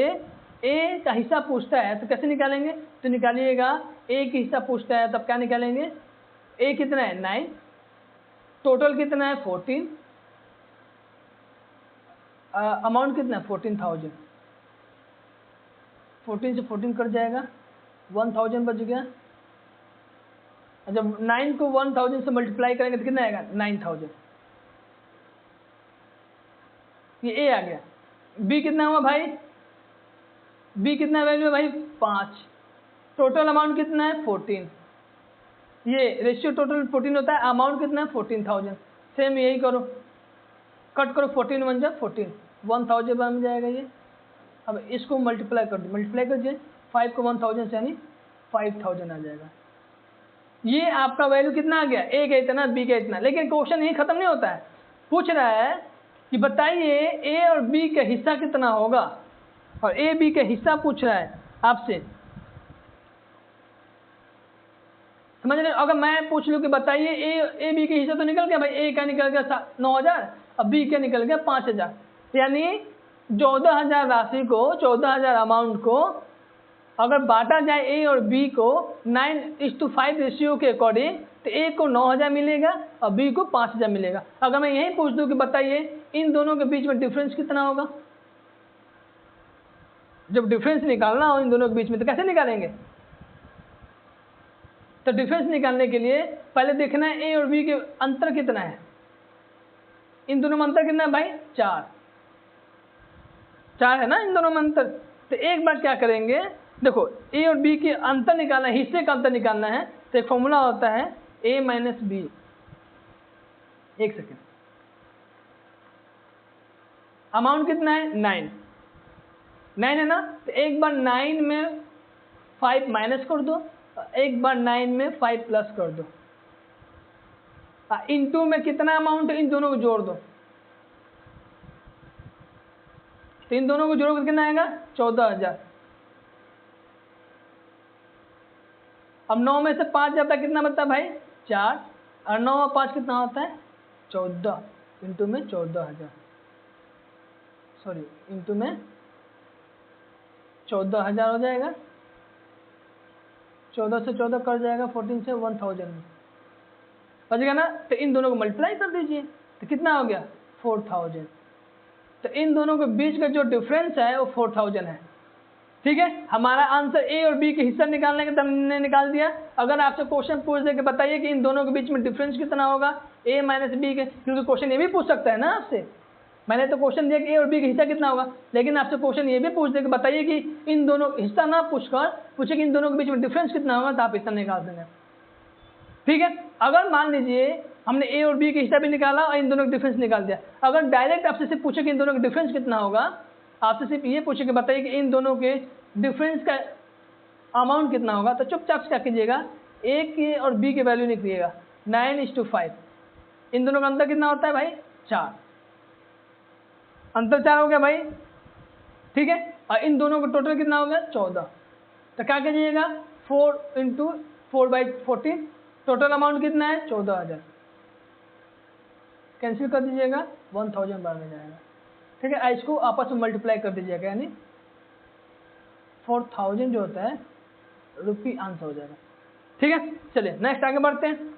A का हिस्सा पूछता है तो कैसे निकालेंगे, तो निकालिएगा A का हिस्सा पूछता है तब क्या निकालेंगे, A कितना है 9, टोटल कितना है 14, अमाउंट कितना है 14,000, 14 से 14 कट जाएगा, 1,000 बच गया। जब 9 को 1,000 से मल्टीप्लाई करेंगे तो कितना आएगा 9,000, ये A आ गया। B कितना हुआ भाई, B कितना वैल्यू है भाई 5, टोटल अमाउंट कितना है 14, ये रेशियो टोटल 14 होता है, अमाउंट कितना है 14,000। सेम यही करो, कट करो, 14 बन जाए 14, 1,000 बन जाएगा ये। अब इसको मल्टीप्लाई कर दो, मल्टीप्लाई कर दीजिए 5 को 1,000 से, यानी 5,000 आ जाएगा। ये आपका वैल्यू कितना आ गया, A का इतना, B का इतना। लेकिन क्वेश्चन यही खत्म नहीं होता है, पूछ रहा है कि बताइए A और B का हिस्सा कितना होगा, और A B का हिस्सा पूछ रहा है आपसे, समझ रहे। अगर मैं पूछ लूँ कि बताइए A B के हिस्सा, तो निकल गया भाई, A का निकल गया 9,000 और B का निकल गया 5,000, यानी 14,000 राशि को, 14,000 अमाउंट को अगर बांटा जाए A और B को 9:5 रेशियो के अकॉर्डिंग, तो A को 9,000 मिलेगा और B को 5,000 मिलेगा। अगर मैं यही पूछ दूं कि बताइए इन दोनों के बीच में डिफरेंस कितना होगा, जब डिफरेंस निकालना हो इन दोनों के बीच में तो कैसे निकालेंगे? तो डिफरेंस निकालने के लिए पहले देखना है ए और बी के अंतर कितना है। इन दोनों में अंतर कितना है भाई? 4 है ना इन दोनों में अंतर। तो एक बार क्या करेंगे, देखो ए और बी के अंतर निकालना है, हिस्से का अंतर निकालना है, तो एक फॉर्मूला होता है a माइनस बी। एक सेकेंड, अमाउंट कितना है? 9 है ना। तो एक बार 9 में 5 माइनस कर दो, एक बार 9 में 5 प्लस कर दो। इनटू में कितना अमाउंट है, इन दोनों को जोड़ दो। तो इन दोनों को जोड़ोगे कितना आएगा? 14,000। अब 9 में से 5 जाता है, कितना बनता है भाई? 4, और 9 और 5 कितना होता है? 14, इंटू में 14,000, सॉरी इंटू में 14,000 हो जाएगा। 14 से 14 कट जाएगा, 14 से 1000 में बचेगा ना। तो इन दोनों को मल्टीप्लाई कर दीजिए, तो कितना हो गया? 4000। तो इन दोनों के बीच का जो डिफरेंस है वो 4000 है। ठीक है, हमारा आंसर ए और बी के हिस्सा निकालने के हमने निकाल दिया। अगर आपसे क्वेश्चन पूछ दे के बताइए कि इन दोनों के बीच में डिफरेंस कितना होगा ए माइनस बी के, क्योंकि क्वेश्चन ये भी पूछ सकता है ना आपसे। मैंने तो क्वेश्चन दिया कि ए और बी का हिस्सा कितना होगा, लेकिन आपसे क्वेश्चन ये भी पूछ दे कि बताइए कि इन दोनों हिस्सा ना पूछकर पूछे कि इन दोनों के बीच में डिफरेंस कितना होगा, तो आप हिस्सा निकाल देंगे। ठीक है, अगर मान लीजिए हमने ए और बी का हिस्सा भी निकाला और इन दोनों का डिफरेंस निकाल दिया, अगर डायरेक्ट आपसे सिर्फ पूछे कि इन दोनों का डिफरेंस कितना होगा, आपसे सिर्फ ये पूछे कि बताइए कि इन दोनों के डिफरेंस का अमाउंट कितना होगा, तो चुपचाप से क्या कीजिएगा, ए के और बी के वैल्यू निकलिएगा 9:5। इन दोनों का अंतर कितना होता है भाई? 4। अंतर 4 हो गया भाई। ठीक है, और इन दोनों का टोटल कितना हो गया? 14। तो क्या कीजिएगा, 4 × 4/14, टोटल अमाउंट कितना है? 14,000। कैंसिल कर दीजिएगा, 1000 बार में जाएगा। ठीक है, इसको आपस में मल्टीप्लाई कर दीजिएगा, यानी 4000 जो होता है रुपी आंसर हो जाएगा। ठीक है, चलिए नेक्स्ट आगे बढ़ते हैं।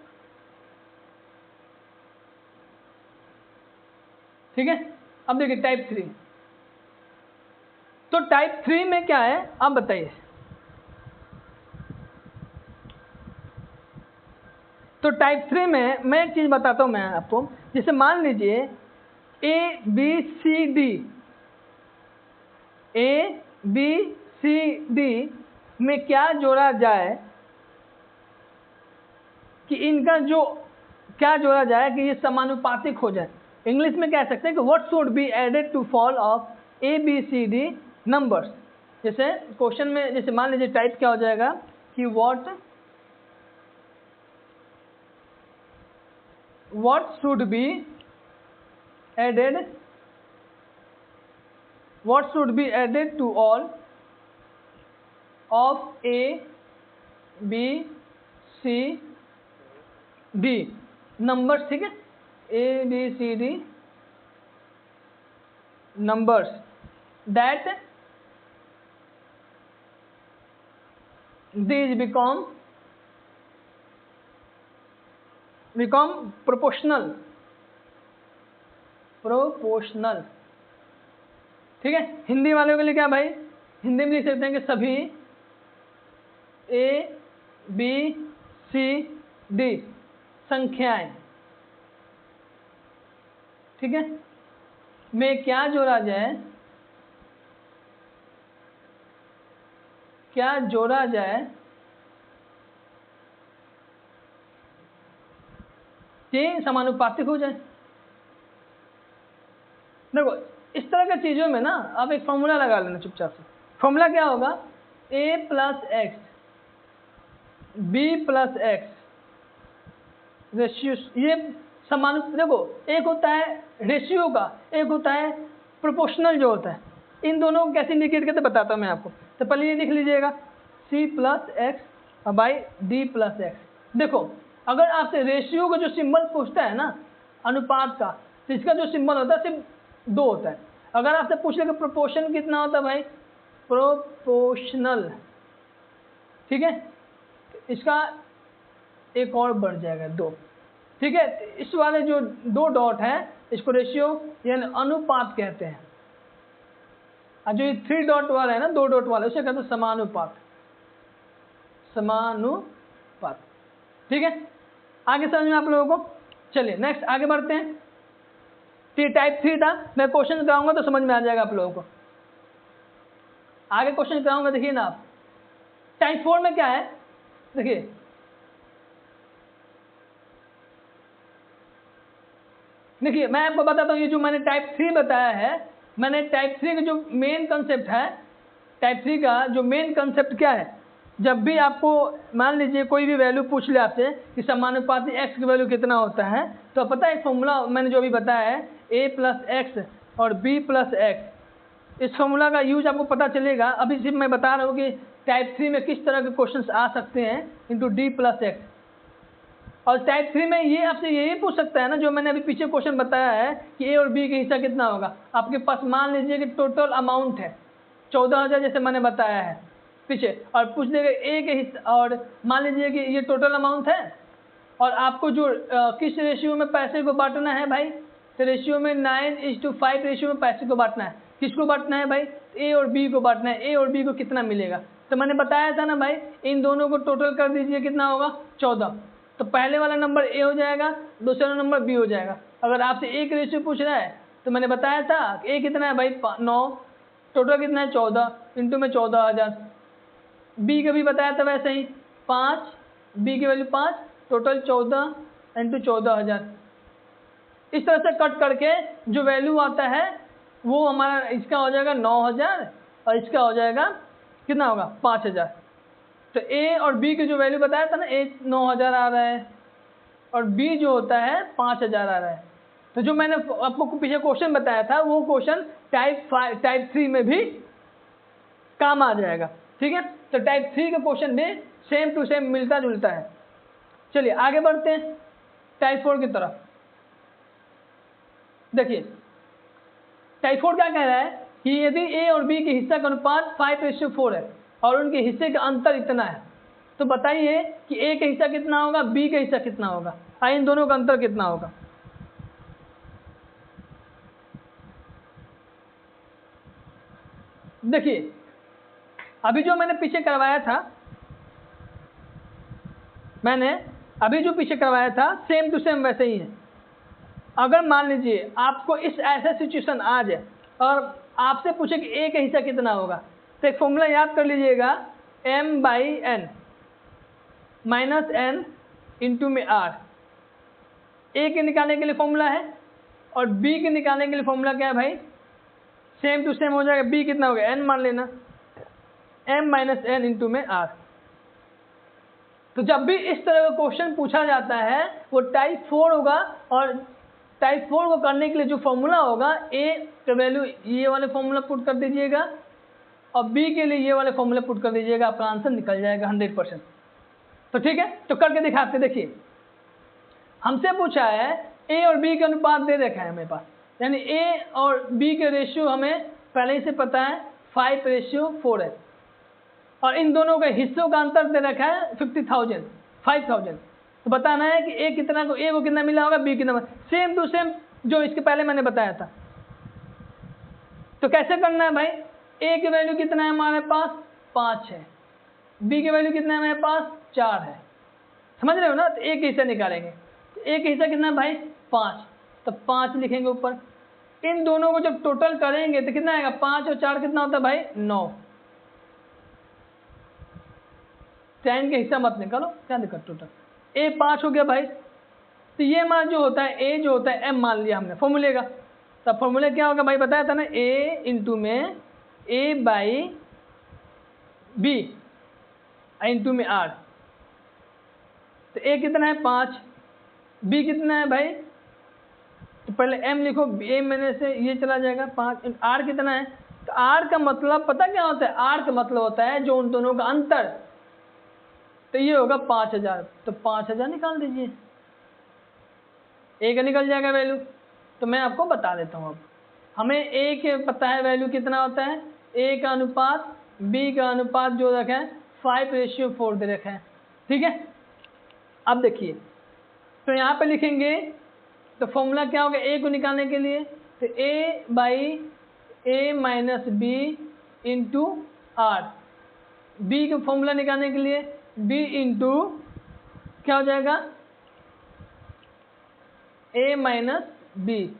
ठीक है, अब देखिए टाइप 3। तो टाइप 3 में क्या है आप बताइए। तो टाइप 3 में मैं एक चीज बताता हूं मैं आपको, जैसे मान लीजिए ए बी सी डी में क्या जोड़ा जाए कि इनका जो क्या जोड़ा जाए कि ये समानुपातिक हो जाए। इंग्लिश में कह सकते हैं कि what should be added to fall of A B C D numbers. जैसे क्वेश्चन में जैसे मान लीजिए टाइप क्या हो जाएगा कि what should be added to all of A B C D numbers। ठीक है, A B C D numbers that these become proportional. ठीक है, हिंदी वालों के लिए क्या भाई, हिंदी में लिख सकते हैं कि सभी ए बी सी डी संख्याएं, ठीक है, में क्या जोड़ा जाए, ये समानुपातिक हो जाए। देखो इस तरह की चीजों में ना आप एक फॉर्मूला लगा लेना चुपचाप से। फॉर्मूला क्या होगा, a + x b + x ratio. ये देखो एक होता है रेशियो का, एक होता है प्रोपोर्शनल जो होता है। इन दोनों को कैसे इंडिकेट करते बताता हूँ मैं आपको। तो पहले ये लिख लीजिएगा c + x by d + x। देखो अगर आपसे रेशियो का जो सिंबल पूछता है ना अनुपात का, तो इसका जो सिंबल होता है सिर्फ 2 होता है। अगर आपसे पूछ ले कि प्रोपोर्शन कितना होता है भाई, प्रोपोर्शनल, ठीक है, इसका एक और बढ़ जाएगा 2। ठीक है, इस वाले जो 2 डॉट है इसको रेशियो यानी अनुपात कहते हैं। और जो ये 3 डॉट वाला है ना, 2 डॉट वाला, उसे कहते हैं समानुपात, समानुपात। ठीक है, आगे समझ में आप लोगों को? चलिए नेक्स्ट आगे बढ़ते हैं। तो टाइप 3 था, मैं क्वेश्चन कराऊंगा तो समझ में आ जाएगा आप लोगों को। आगे क्वेश्चन कराऊंगा, देखिए ना आप। टाइप 4 में क्या है, देखिए देखिए मैं आपको बताता हूँ, ये जो मैंने टाइप 3 बताया है, मैंने टाइप 3 का जो मेन कंसेप्ट है, टाइप 3 का जो मेन कंसेप्ट क्या है, जब भी आपको मान लीजिए कोई भी वैल्यू पूछ ले आपसे कि समानुपाती x की वैल्यू कितना होता है, तो पता है फॉर्मूला मैंने जो अभी बताया है, a प्लस एक्स और b प्लस एक्स, इस फॉर्मूला का यूज आपको पता चलेगा। अभी सिर्फ मैं बता रहा हूँ कि टाइप 3 में किस तरह के क्वेश्चंस आ सकते हैं इंटू d प्लस एक्स। और टाइप 3 में ये आपसे यही पूछ सकता है ना, जो मैंने अभी पीछे क्वेश्चन बताया है कि ए और बी का हिस्सा कितना होगा। आपके पास मान लीजिए कि टोटल अमाउंट है 14,000 जैसे मैंने बताया है पीछे, और पूछ देगा ए के हिस्सा, और मान लीजिए कि ये टोटल अमाउंट है और आपको जो किस रेशियो में पैसे को बांटना है भाई, तो रेशियो में 9:5 रेशियो में पैसे को बांटना है। किसको बांटना है भाई? ए और बी को बांटना है। ए और बी को कितना मिलेगा, तो मैंने बताया था ना भाई, इन दोनों को टोटल कर दीजिए, कितना होगा 14। तो पहले वाला नंबर ए हो जाएगा, दूसरा नंबर बी हो जाएगा। अगर आपसे एक रेशियो पूछ रहा है तो मैंने बताया था ए कितना है भाई 9, टोटल कितना है 14, इंटू में 14,000। बी का भी बताया था वैसे ही 5, बी की वैल्यू 5, टोटल 14 इंटू 14,000। इस तरह से कट करके जो वैल्यू आता है वो हमारा इसका हो जाएगा 9,000 और इसका हो जाएगा कितना होगा 5,000। तो ए और बी की जो वैल्यू बताया था ना, ए 9,000 आ रहा है और बी जो होता है 5,000 आ रहा है। तो जो मैंने आपको पीछे क्वेश्चन बताया था वो क्वेश्चन टाइप 3 में भी काम आ जाएगा। ठीक है, तो टाइप 3 का क्वेश्चन भी सेम टू सेम मिलता जुलता है। चलिए आगे बढ़ते हैं टाइप 4 की तरफ। देखिए टाइप 4 क्या कह रहा है कि यदि ए और बी के हिस्सा का अनुपात 5:4 है और उनके हिस्से का अंतर इतना है, तो बताइए कि ए का हिस्सा कितना होगा, बी का हिस्सा कितना होगा, इन दोनों का अंतर कितना होगा। देखिए अभी जो मैंने पीछे करवाया था, मैंने अभी जो पीछे करवाया था सेम टू सेम वैसे ही है। अगर मान लीजिए आपको इस ऐसा सिचुएशन आ जाए और आपसे पूछे कि ए का हिस्सा कितना होगा, तो एक फॉर्मूला याद कर लीजिएगा, m/n माइनस n इंटू में r। ए के निकालने के लिए फॉर्मूला है और बी के निकालने के लिए फॉर्मूला क्या है भाई, सेम टू सेम हो जाएगा। बी कितना होगा n मान लेना, m-n इंटू में r। तो जब भी इस तरह का क्वेश्चन पूछा जाता है वो टाइप 4 होगा, और टाइप 4 को करने के लिए जो फॉर्मूला होगा, ए का वैल्यू ये वाले फॉर्मूला पुट कर दीजिएगा और बी के लिए ये वाले फॉर्मूला पुट कर दीजिएगा, आपका आंसर निकल जाएगा 100%। तो ठीक है, तो करके दिखाते। देखिए हमसे पूछा है ए और बी का अनुपात दे रखा है हमें पास, यानी ए और बी के रेशियो हमें पहले ही से पता है 5:4 है, और इन दोनों के हिस्सों का अंतर दे रखा है 5,000। तो बताना है कि ए कितना को, ए को कितना मिला होगा, बी कितना, सेम टू सेम जो इसके पहले मैंने बताया था। तो कैसे करना है भाई, ए की वैल्यू कितना है हमारे पास 5 है, बी की वैल्यू कितना है हमारे पास 4 है, समझ रहे हो ना। तो ए का हिस्सा निकालेंगे, तो ए का हिस्सा कितना है भाई 5, तो 5 लिखेंगे ऊपर। इन दोनों को जब टोटल करेंगे तो कितना आएगा, 5 और 4 कितना होता है भाई 9। 10 के हिस्सा मत निकालो, क्या दिक्कत, टोटल ए 5 हो गया भाई। तो ये मान जो होता है ए जो होता है एम मान लिया हमने फॉर्मूले का। तब फॉर्मूले क्या होगा भाई, बताया था ना, ए इंटू में ए बाई बी इंटू में आर। तो ए कितना है 5, बी कितना है भाई, तो पहले एम लिखो, ए मैंने से ये चला जाएगा 5, आर कितना है, तो आर का मतलब पता क्या होता है, आर का मतलब होता है जो उन दोनों का अंतर, तो ये होगा 5,000। तो 5,000 निकाल दीजिए, ए का निकल जाएगा वैल्यू। तो मैं आपको बता देता हूँ, अब हमें ए के पता है वैल्यू कितना होता है, ए का अनुपात बी का अनुपात जो रखा है 5:4 दे रखा है। ठीक है, अब देखिए तो यहाँ पे लिखेंगे, तो फॉर्मूला क्या होगा ए को निकालने के लिए, तो A by A minus B into R. B का फॉर्मूला निकालने के लिए B इंटू क्या हो जाएगा, A माइनस बी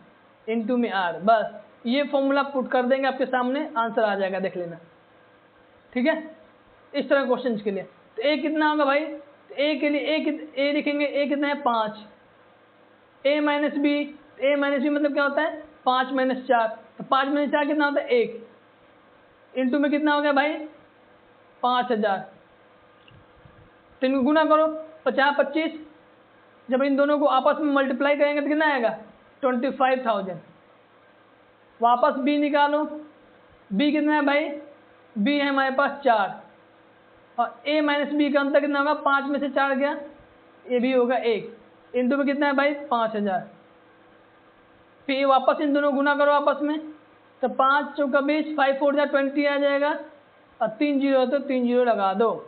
इंटू में आर। बस ये फॉर्मूला पुट कर देंगे, आपके सामने आंसर आ जाएगा, देख लेना। ठीक है, इस तरह क्वेश्चन के लिए। तो A कितना होगा भाई, तो A के लिए A लिखेंगे, A कितना है 5। A minus B, A minus B मतलब क्या होता है 5 माइनस 4, तो 5 माइनस 4 कितना होता है 1, इंटू में कितना हो गया भाई 5000। तो इनको गुना करो, 50 25, जब इन दोनों को आपस में मल्टीप्लाई करेंगे तो कितना आएगा 25,000। वापस B निकालो, B कितना है भाई, B है हमारे पास 4, और A माइनस बी का अंतर कितना होगा, 5 में से 4 गया, ये भी होगा 1, इंटू में कितना है भाई 5000। फिर वापस इन दोनों गुना करो आपस में, तो 5 चौका 20, 5 4 जा 20 आ जाएगा, और 3 जीरो तो 3 जीरो लगा दो।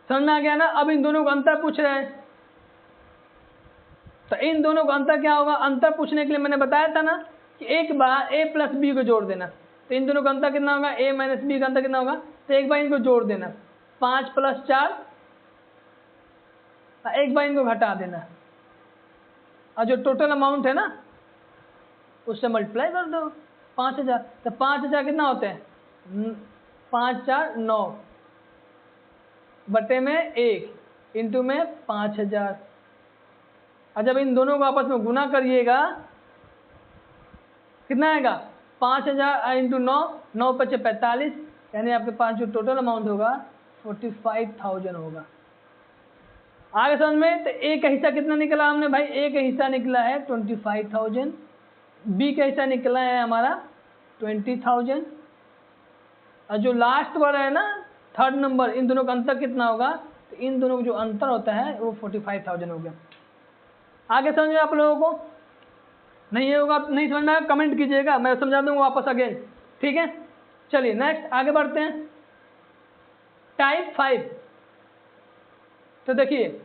समझ में आ गया ना। अब इन दोनों का अंतर पूछ रहे हैं, तो इन दोनों का अंतर क्या होगा, अंतर पूछने के लिए मैंने बताया था ना कि एक बार A प्लस बी को जोड़ देना। तो इन दोनों का अंतर कितना होगा, A माइनस बी का अंतर कितना होगा, तो एक बार इनको जोड़ देना, 5 प्लस 4, एक बार इनको घटा देना, और जो टोटल अमाउंट है ना उससे मल्टीप्लाई कर दो 5000। तो 5000 कितना होते हैं 5 4 9 बटे में 1 इंटू में 5000। और जब इन दोनों को आपस में गुना करिएगा कितना आएगा 5000 इंटू 9, 9 पचे 45, यानी आपके पास जो टोटल अमाउंट होगा 45,000 होगा। आगे समझ में। तो ए का हिस्सा कितना निकला हमने भाई, ए का हिस्सा निकला है 25,000, बी का हिस्सा निकला है हमारा 20,000, और जो लास्ट वाला है ना थर्ड नंबर, इन दोनों का अंतर कितना होगा, तो इन दोनों का जो अंतर होता है वो 45,000 हो गया। आगे समझ में आप लोगों को, नहीं होगा नहीं समझ में आया कमेंट कीजिएगा, मैं समझा दूंगा वापस अगेन। ठीक है, चलिए नेक्स्ट आगे बढ़ते हैं। टाइप 5, तो देखिए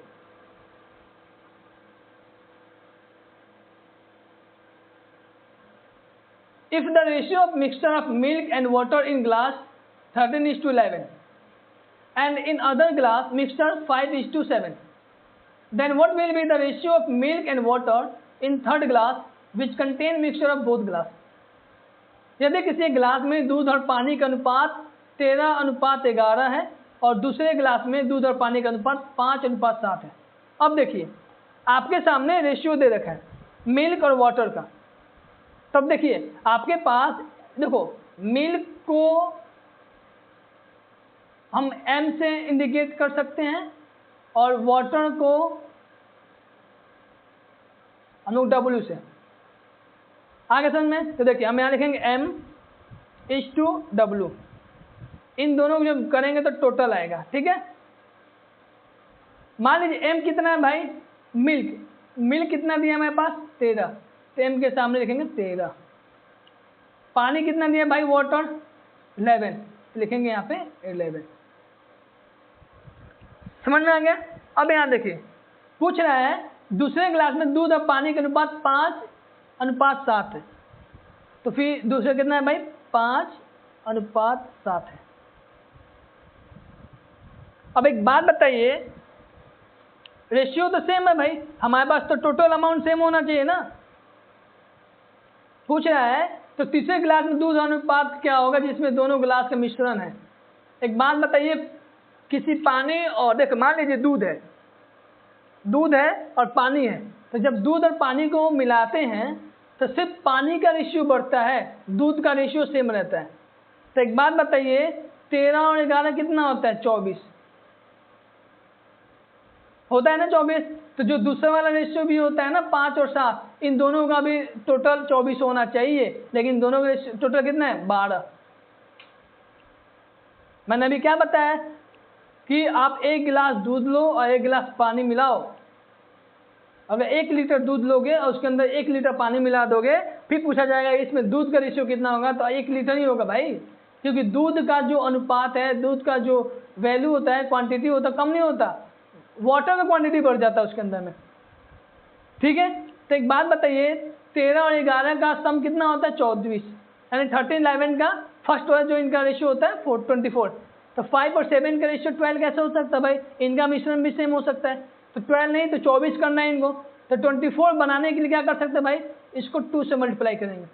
if the ratio of mixture of milk and water in glass 13:11 and in other glass mixture 5:7, then what will be the ratio of milk and water in third glass which contain mixture of both glass। यदि किसी ग्लास में दूध और पानी का अनुपात 13:11 है और दूसरे ग्लास में दूध और पानी का अनुपात 5:7 है। अब देखिए आपके सामने रेशियो दे रखा है मिल्क और वाटर का। तब देखिए आपके पास, देखो मिल्क को हम M से इंडिकेट कर सकते हैं और वाटर को हम लोग W से। आगे समझ में। तो देखिए हम यहाँ लिखेंगे M/W, इन दोनों को जब करेंगे तो टोटल आएगा। ठीक है, मान लीजिए M कितना है भाई, मिल्क कितना दिया हमारे पास 13, तो M के सामने लिखेंगे 13। पानी कितना दिया भाई वाटर 11, लिखेंगे यहाँ पे 11। समझ में आ गया। अब यहाँ देखिए पूछ रहा है दूसरे गिलास में दूध और पानी का अनुपात 5:7 है, तो फिर दूसरे कितना है भाई 5:7 है। अब एक बात बताइए, रेशियो तो सेम है भाई, हमारे पास तो टोटल अमाउंट सेम होना चाहिए ना। पूछ रहा है तो तीसरे गिलास में दूध अनुपात क्या होगा जिसमें दोनों गिलास का मिश्रण है। एक बात बताइए, किसी पानी और देखो मान लीजिए दूध है और पानी है, तो जब दूध और पानी को मिलाते हैं तो सिर्फ पानी का रेशियो बढ़ता है, दूध का रेशियो सेम रहता है। तो एक बात बताइए 13 और 11 कितना होता है 24 होता है ना 24। तो जो दूसरा वाला रेशियो भी होता है ना 5 और 7, इन दोनों का भी टोटल 24 होना चाहिए, लेकिन दोनों का टोटल कितना है 12। मैंने अभी क्या बताया कि आप 1 गिलास दूध लो और 1 गिलास पानी मिलाओ। अगर 1 लीटर दूध लोगे और उसके अंदर 1 लीटर पानी मिला दोगे, फिर पूछा जाएगा इसमें दूध का रेशियो कितना होगा, तो 1 लीटर ही होगा भाई, क्योंकि दूध का जो अनुपात है, दूध का जो वैल्यू होता है, क्वांटिटी होता है, कम नहीं होता, वाटर का क्वांटिटी बढ़ जाता है उसके अंदर में। ठीक है, तो एक बात बताइए 13 और 11 का सम कितना होता है 24। यानी 13 11 का फर्स्ट वाला जो इनका रेशियो होता है 24, तो 5 और 7 का रेशियो 12 कैसे हो सकता है भाई, इनका मिश्रण भी सेम हो सकता है, तो 12 नहीं तो 24 करना है इनको, तो 24 बनाने के लिए क्या कर सकते हैं भाई, इसको 2 से मल्टीप्लाई करेंगे,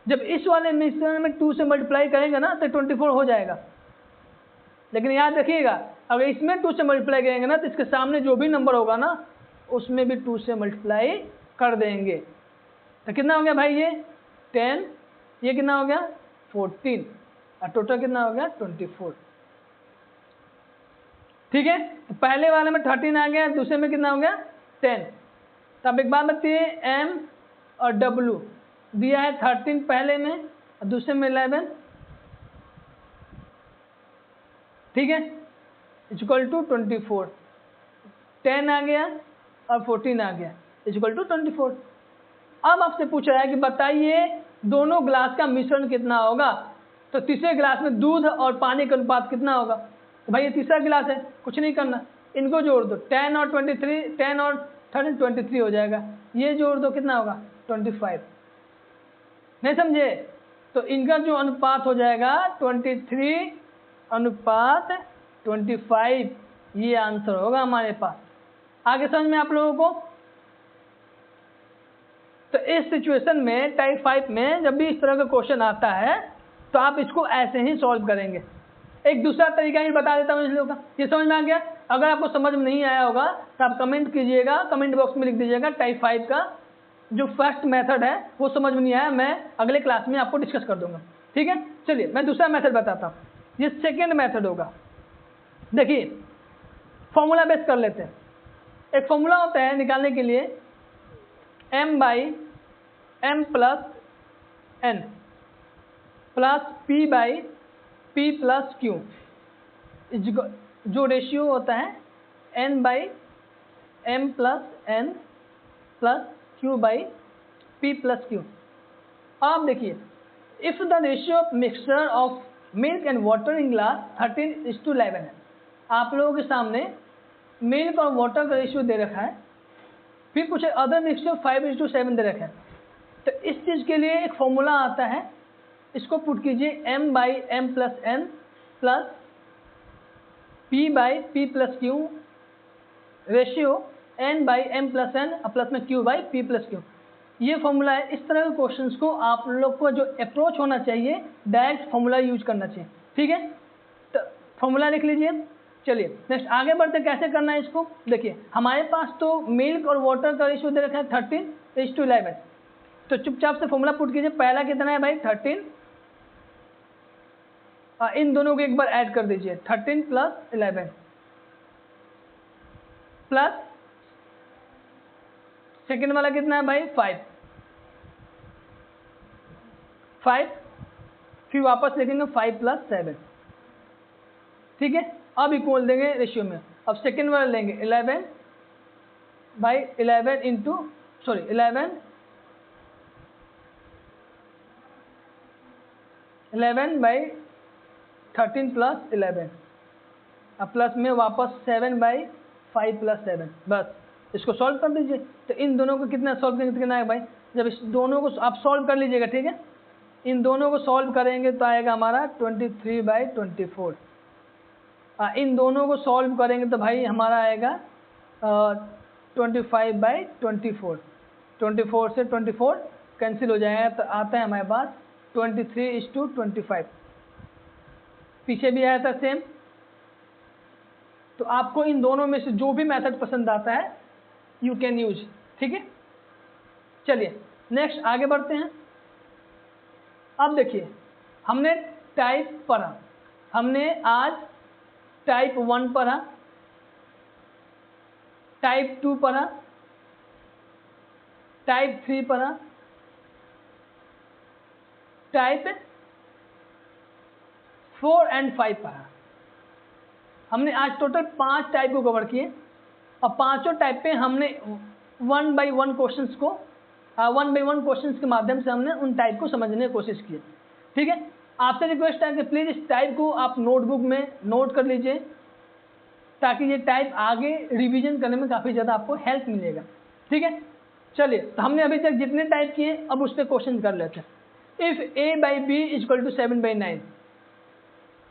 जब इस वाले मिश्रण में 2 से मल्टीप्लाई करेंगे ना तो 24 हो जाएगा। लेकिन याद रखिएगा अगर इसमें 2 से मल्टीप्लाई करेंगे ना तो इसके सामने जो भी नंबर होगा ना उसमें भी 2 से मल्टीप्लाई कर देंगे, तो कितना हो गया भाई ये 10, ये कितना हो गया 14 और टोटल कितना हो गया 24। ठीक है, तो पहले वाले में 13 आ गया, दूसरे में कितना हो गया 10। तो अब एक बात बताइए, M और W दिया है 13 पहले में और दूसरे में 11, ठीक है, इक्वल टू 24, 10 आ गया और 14 आ गया इक्वल टू 24। अब आपसे पूछ रहा है कि बताइए दोनों ग्लास का मिश्रण कितना होगा, तो तीसरे गिलास में दूध और पानी का अनुपात कितना होगा, तो भाई ये तीसरा गिलास है, कुछ नहीं करना, इनको जोड़ दो, 10 और 23, 10 और 13 23 हो जाएगा, ये जोड़ दो कितना होगा 25, नहीं समझे, तो इनका जो अनुपात हो जाएगा 23 अनुपात 25, ये आंसर होगा हमारे पास। आगे समझ में आप लोगों को। तो इस सिचुएशन में टाइप 5 में जब भी इस तरह का क्वेश्चन आता है तो आप इसको ऐसे ही सॉल्व करेंगे। एक दूसरा तरीका ही बता देता हूँ इस लोगों का, ये समझ में आ गया। अगर आपको समझ में नहीं आया होगा तो आप कमेंट कीजिएगा, कमेंट बॉक्स में लिख दीजिएगा टाइप 5 का जो फर्स्ट मेथड है वो समझ में नहीं आया, मैं अगले क्लास में आपको डिस्कस कर दूंगा, ठीक है। चलिए मैं दूसरा मेथड बताता हूँ, ये सेकेंड मेथड होगा। देखिए फॉर्मूला बेस कर लेते हैं। एक फॉर्मूला होता है निकालने के लिए m/m + n plus p/p + q, जो रेशियो होता है n/m + n plus q/p + q। अब देखिए, if the ratio of mixture of milk and water in glass 13:11 है, आप लोगों के सामने मिल्क और वाटर का रेशियो दे रखा है, फिर कुछ अदर मिक्सचर 5:7 दे रखा है। तो इस चीज़ के लिए एक फॉर्मूला आता है, इसको पुट कीजिए m/m + n plus p/p + q ratio n/m + n plus में q/p + q। ये फॉर्मूला है। इस तरह के क्वेश्चंस को आप लोग को जो अप्रोच होना चाहिए डायरेक्ट फॉर्मूला यूज करना चाहिए, ठीक है। तो फॉर्मूला लिख लीजिए। चलिए नेक्स्ट आगे बढ़ते, कैसे करना है इसको। देखिए हमारे पास तो मिल्क और वाटर का रेशियो दे रखा है 13:11, तो चुपचाप से फॉर्मूला पुट कीजिए। पहला कितना है भाई 13, इन दोनों को एक बार ऐड कर दीजिए 13 + 11 प्लस सेकेंड वाला कितना है भाई 5, फिर वापस लिखेंगे 5 + 7, ठीक है। अब इक्वल देंगे रेशियो में। अब सेकेंड वाला लेंगे 11 13 + 11 अब प्लस में वापस 7/5 + 7, बस इसको सॉल्व कर दीजिए। तो इन दोनों को कितना सॉल्व करेंगे तो कितना है भाई, जब इस दोनों को आप सॉल्व कर लीजिएगा, ठीक है। इन दोनों को सॉल्व करेंगे तो आएगा हमारा 23/24। इन दोनों को सॉल्व करेंगे तो भाई हमारा आएगा 25/24। 24 से 24 कैंसिल हो जाएगा तो आता है हमारे पास 23:25। पीछे भी आया था सेम। तो आपको इन दोनों में से जो भी मेथड पसंद आता है यू कैन यूज, ठीक है। चलिए नेक्स्ट आगे बढ़ते हैं। अब देखिए हमने टाइप पढ़ा, हमने आज टाइप 1 पढ़ा, टाइप 2 पढ़ा, टाइप 3 पढ़ा, टाइप 4 और 5 पढ़ा। हमने आज टोटल 5 टाइप को कवर किए और पांचों टाइप पे हमने 1 by 1 क्वेश्चंस को 1 by 1 क्वेश्चंस के माध्यम से हमने उन टाइप को समझने की कोशिश की, ठीक है। आपसे रिक्वेस्ट है कि प्लीज़ इस टाइप को आप नोटबुक में नोट कर लीजिए ताकि ये टाइप आगे रिवीजन करने में काफ़ी ज़्यादा आपको हेल्प मिलेगा, ठीक है। चलिए तो हमने अभी तक जितने टाइप किए अब उस पर क्वेश्चन कर लेते हैं। If a by b is equal to 7/9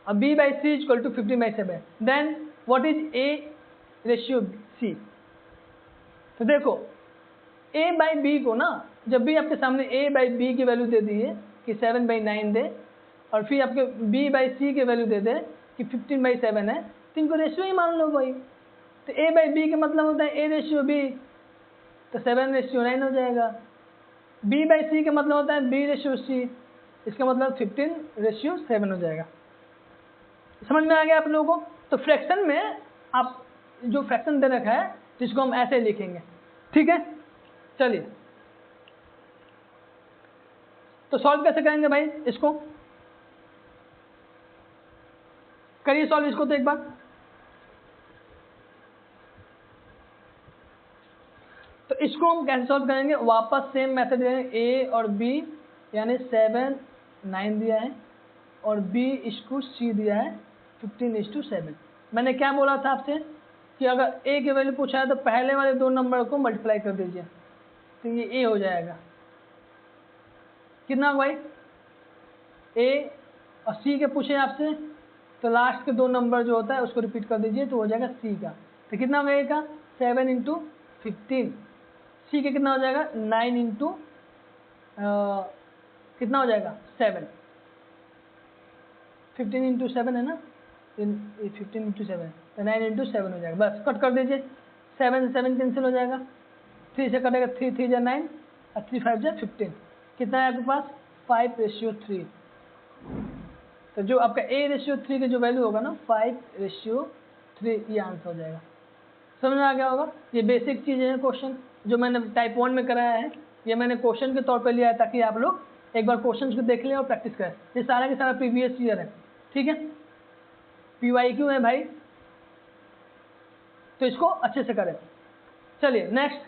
और b by c is equal to 15/7, then what is a ratio c? तो देखो a by b को ना, जब भी आपके सामने a by b की वैल्यू दे दी है कि 7/9 दे, और फिर आपके b by c की वैल्यू दे दे कि 15/7 है, तो इनको रेशियो ही मान लो भाई। तो a by b का मतलब होता है a रेशियो b, तो 7/9 हो जाएगा। b by c का मतलब होता है b रेशियो c, इसका मतलब 15/7 हो जाएगा। समझ में आ गया आप लोगों को? तो फ्रैक्शन में आप जो फ्रैक्शन दे रखा है जिसको हम ऐसे लिखेंगे, ठीक है। चलिए तो सॉल्व कैसे करेंगे भाई इसको? करिए सॉल्व इसको तो एक बार। तो इसको हम कैसे सॉल्व करेंगे? वापस सेम मेथड है, a और b यानी 7 9 दिया है और b इसको c दिया है 15:7। मैंने क्या बोला था आपसे कि अगर a की वैल्यू पूछा है तो पहले वाले दो नंबर को मल्टीप्लाई कर दीजिए, तो ये a हो जाएगा। कितना भाई? a और c के पूछे आपसे तो लास्ट के दो नंबर जो होता है उसको रिपीट कर दीजिए तो हो जाएगा c का। तो कितना हो जाएगा? 7 × 15। c के कितना हो जाएगा? 9 × कितना हो जाएगा? 7। 15 × 7 है ना, 15 × 7 तो 9 × 7 हो जाएगा। बस कट कर दीजिए, 7 7 कैंसिल हो जाएगा, 3 से कटेगा, 3 3 जा 9 और 3 5 जा 15। कितना है आपके पास? 5:3। तो जो आपका a रेशियो 3 की जो वैल्यू होगा ना 5:3, ये आंसर हो जाएगा। समझ में आ गया होगा? ये बेसिक चीज़ें हैं, क्वेश्चन जो मैंने टाइप 1 में कराया है, ये मैंने क्वेश्चन के तौर पे लिया है ताकि आप लोग एक बार क्वेश्चन को देख लें और प्रैक्टिस करें। ये सारा के सारा प्रीवियस ईयर है, ठीक है, PYQ है भाई, तो इसको अच्छे से करें। चलिए next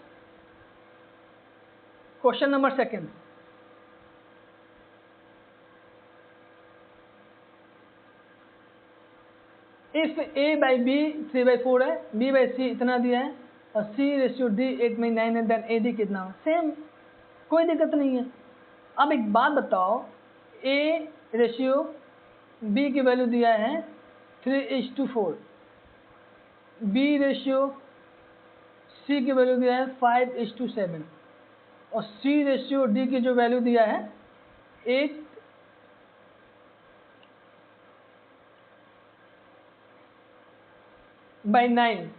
question number 2। If a by b 3/4 है, b by c इतना दिया है और c रेशियो d 8/9 है, देन AD कितना हो? सेम, कोई दिक्कत नहीं है। अब एक बात बताओ, a रेशियो b की वैल्यू दिया है 3:4, b रेशियो c की वैल्यू दिया है 5:7 और c रेशियो d की जो वैल्यू दिया है 8/9।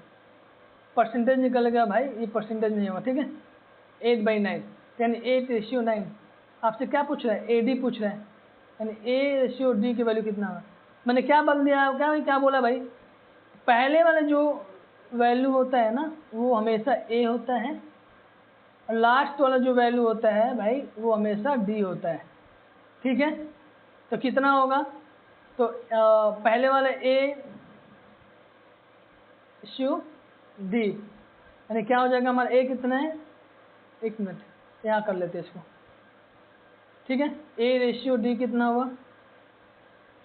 परसेंटेज निकल गया भाई, ये परसेंटेज नहीं होगा, ठीक है। 8/9 यानी 8:9। आपसे क्या पूछ रहा है? AD पूछ रहा है, यानी a रेशियो d की वैल्यू कितना होगा? मैंने क्या बोल दिया, क्या बोला भाई? पहले वाला जो वैल्यू होता है ना वो हमेशा a होता है और लास्ट वाला जो वैल्यू होता है भाई वो हमेशा d होता है, ठीक है। तो कितना होगा? तो पहले वाला a रेशियो d यानी क्या हो जाएगा हमारा? a कितना है? एक मिनट यहाँ कर लेते हैं इसको, ठीक है। a रेशियो d कितना हुआ?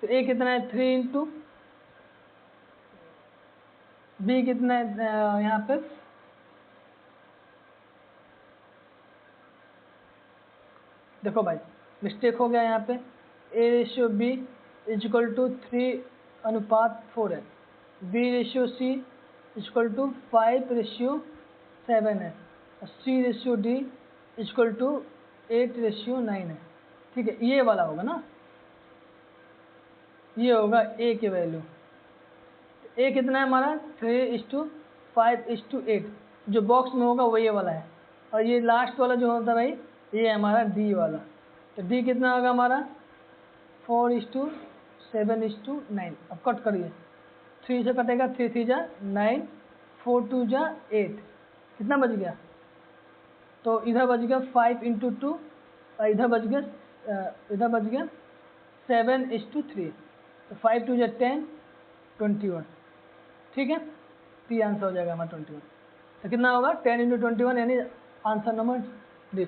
तो a कितना है? 3 × b कितना है यहाँ पे? देखो भाई मिस्टेक हो गया यहाँ पे, a रेशियो b = 3:4 है, b रेशियो c = 5:7 है और c रेशियो d = 8:9 है, ठीक है। ये वाला होगा ना, ये होगा a की वैल्यू। a कितना है हमारा? 3:5:8, जो बॉक्स में होगा वो ये वाला है और ये लास्ट वाला जो होता है भाई ये है हमारा d वाला। तो d कितना होगा हमारा? 4:7:9। अब कट करिए, 3 से कटेगा, 3 3 जा 9, 4 2 जा 8, कितना बच गया? तो इधर बच गया 5 × 2 और इधर बच गया 7:3। तो 5 2 जा 10, 21, ठीक है। तो आंसर हो जाएगा हमारा 21। तो कितना होगा? 10 × 21 यानी आंसर नंबर डी।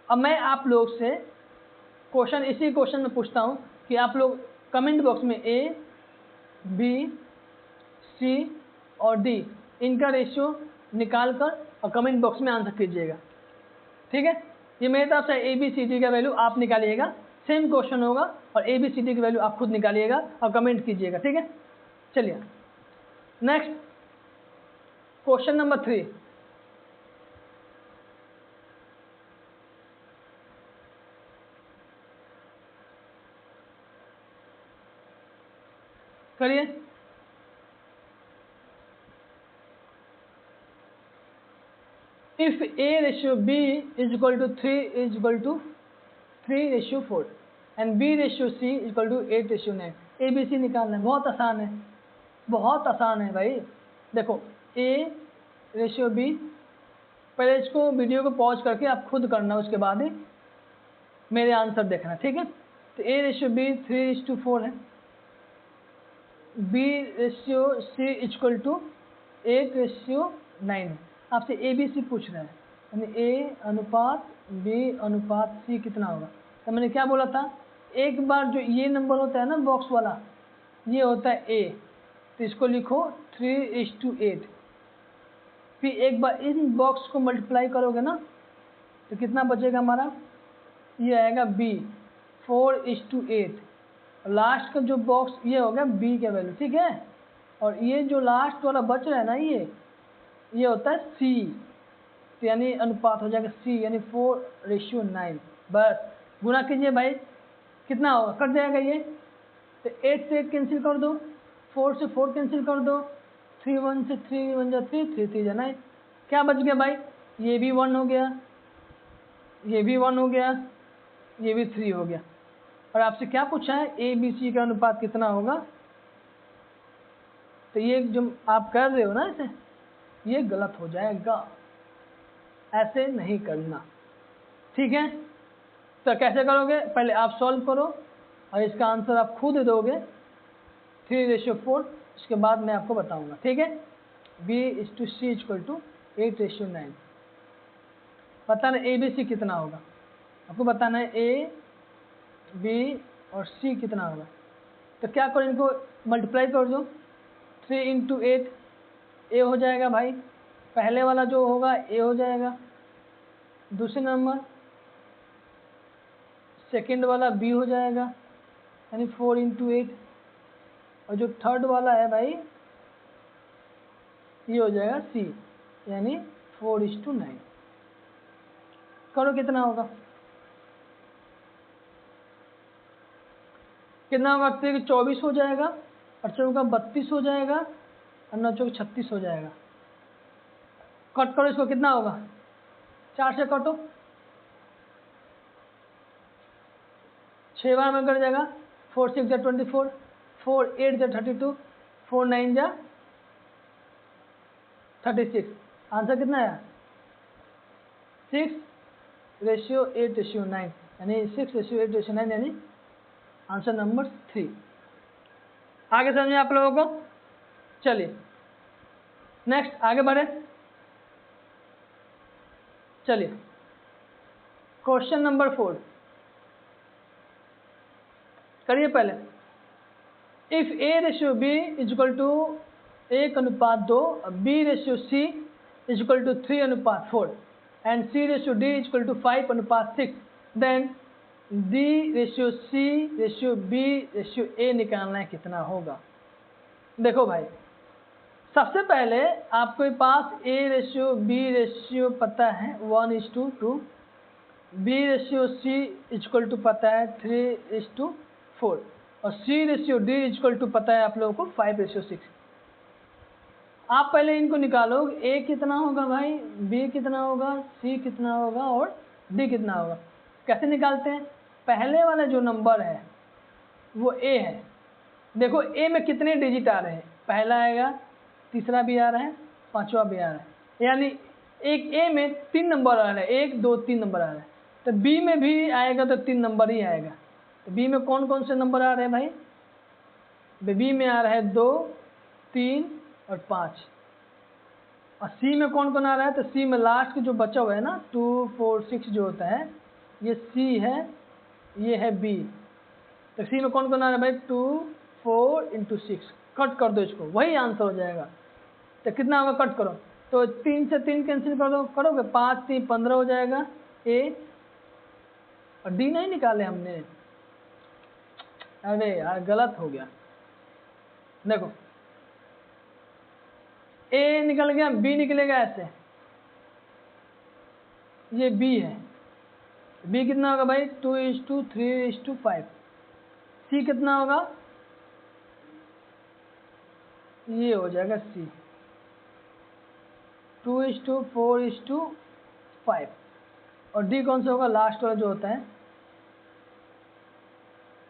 अब मैं आप लोग से क्वेश्चन इसी क्वेश्चन में पूछता हूँ कि आप लोग कमेंट बॉक्स में a, b, c और d इनका रेशियो निकाल कर और कमेंट बॉक्स में आंसर कीजिएगा, ठीक है। ये मेरे तरफ से a, b, c, d का वैल्यू आप निकालिएगा सेम क्वेश्चन होगा और ए बी सी डी की वैल्यू आप खुद निकालिएगा और कमेंट कीजिएगा, ठीक है। चलिए नेक्स्ट क्वेश्चन नंबर 3। करिए। If A ratio B is equal to 3 is equal to 3:4 and B ratio C is equal to 8:9, ABC निकालना है। बहुत आसान है, बहुत आसान है भाई। देखो A रेशियो B, पहले इसको वीडियो को पॉज करके आप खुद करना, उसके बाद ही मेरे आंसर देखना, ठीक है। तो A रेशियो B 3:4 है, B ratio C equal to 8:9 है। आपसे ABC पूछ रहा है, यानी A अनुपात B अनुपात C कितना होगा। तो मैंने क्या बोला था, एक बार जो ये नंबर होता है ना बॉक्स वाला, ये होता है A, तो इसको लिखो 3:8। फिर एक बार इन बॉक्स को मल्टीप्लाई करोगे ना तो कितना बचेगा हमारा, ये आएगा B 4:8। लास्ट का जो बॉक्स ये हो गया B का वैल्यू, ठीक है। और ये जो लास्ट वाला बच रहा है ना, ये होता है C, तो यानी अनुपात हो जाएगा C, यानी 4:9। बस गुना कीजिए भाई, कितना होगा, कट जाएगा ये। तो 8 से 8 कैंसिल कर दो, 4 से 4 कैंसिल कर दो, 3 1 से 3 1 जा 3 3 3 जाना है। क्या बच गया भाई, ये भी 1 हो गया, ये भी 1 हो गया, ये भी 3 हो गया। और आपसे क्या पूछा है, ए बी सी का अनुपात कितना होगा। तो ये जो आप कर रहे हो ना इसे, ये गलत हो जाएगा, ऐसे नहीं करना, ठीक है। तो कैसे करोगे, पहले आप सॉल्व करो और इसका आंसर आप खुद दोगे 3:4, इसके बाद मैं आपको बताऊंगा, ठीक है। B/C equal to 8:9। बताना ए बी सी कितना होगा, आपको बताना है ए बी और C कितना होगा। तो क्या करो, इनको मल्टीप्लाई कर दो, 3 × 8 A हो जाएगा भाई, पहले वाला जो होगा A हो जाएगा, दूसरे नंबर सेकंड वाला B हो जाएगा, यानी 4 × 8, और जो थर्ड वाला है भाई ये हो जाएगा C, यानी 4:9। करो कितना होगा, कितना होगा, 24 हो जाएगा, और चौका 32 हो जाएगा, और 9 चौक 36 हो जाएगा। कट करो इसको, कितना होगा, 4 से कटो, 6 बार में कट जाएगा, 4 6 जा 24, 4 8 जा 32, 4 9 जा 36। आंसर कितना आया, 6:8:9, यानी 6:8:9, यानी आंसर नंबर 3। आगे समझे आप लोगों को। चलिए नेक्स्ट आगे बढ़े। चलिए क्वेश्चन नंबर 4 करिए पहले। If A/B is equal to 1:2, B/C is equal to 3:4 and C/D is equal to 5:6, then D/C/B/A निकालना है, कितना होगा। देखो भाई, सबसे पहले आपके पास A/B पता है 1:2, B/C इक्वल टू पता है 3:4, और C/D इक्वल टू पता है आप लोगों को 5:6। आप पहले इनको निकालो, A कितना होगा भाई, B कितना होगा, C कितना होगा और D कितना होगा। कैसे निकालते हैं, पहले वाला जो नंबर है वो A है। देखो A में कितने डिजिट आ रहे हैं, पहला आएगा, तीसरा भी आ रहा है, पांचवा भी आ रहा है, यानी एक A में 3 नंबर आ रहे हैं, 1 2 3 नंबर आ रहे हैं। तो B में भी आएगा तो 3 नंबर ही आएगा। तो B में कौन कौन से नंबर आ रहे हैं भाई, B में आ रहा है 2 3 और 5। और C में कौन कौन आ रहा है, तो C में लास्ट जो बचा हुआ है ना 2 4 6 जो होता है, ये C है, ये है B। तो C में कौन कौन आ रहा है भाई, 2 4 × 6। कट कर दो इसको, वही आंसर हो जाएगा। तो कितना होगा, कट करो, तो 3 से 3 कैंसिल कर दो, करोगे 5 3 15 हो जाएगा A। और D नहीं निकाले हमने, अरे यार गलत हो गया, देखो ए निकल गया, बी निकलेगा ऐसे, ये बी है, बी कितना होगा भाई 2:3:5, सी कितना होगा, ये हो जाएगा सी 2:4:5, और डी कौन सा होगा, लास्ट वाला जो होता है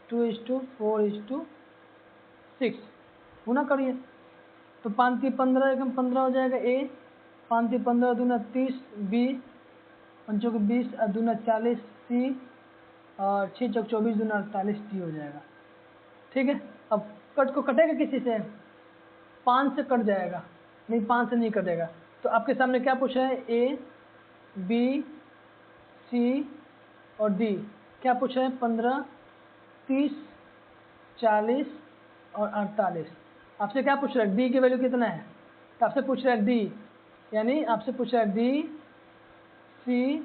2:4:6, गुना करिए तो 5×3=15, एकदम 15 हो जाएगा ए, 5×3=15 दूना 30, बी 5×20 दूना 40, सी, और 6×4=24 दूना 48, डी हो जाएगा। ठीक है, अब कट को कटेगा किसी से, 5 से कट जाएगा, नहीं 5 से नहीं कटेगा, तो आपके सामने क्या पूछा है, ए, बी, सी और डी, क्या पूछा है 15, 30, 40 और 48, आपसे क्या पूछ रहा है, डी की वैल्यू कितना है, तो आपसे पूछ रहा है डी, यानी आपसे पूछ रहा है डी, सी,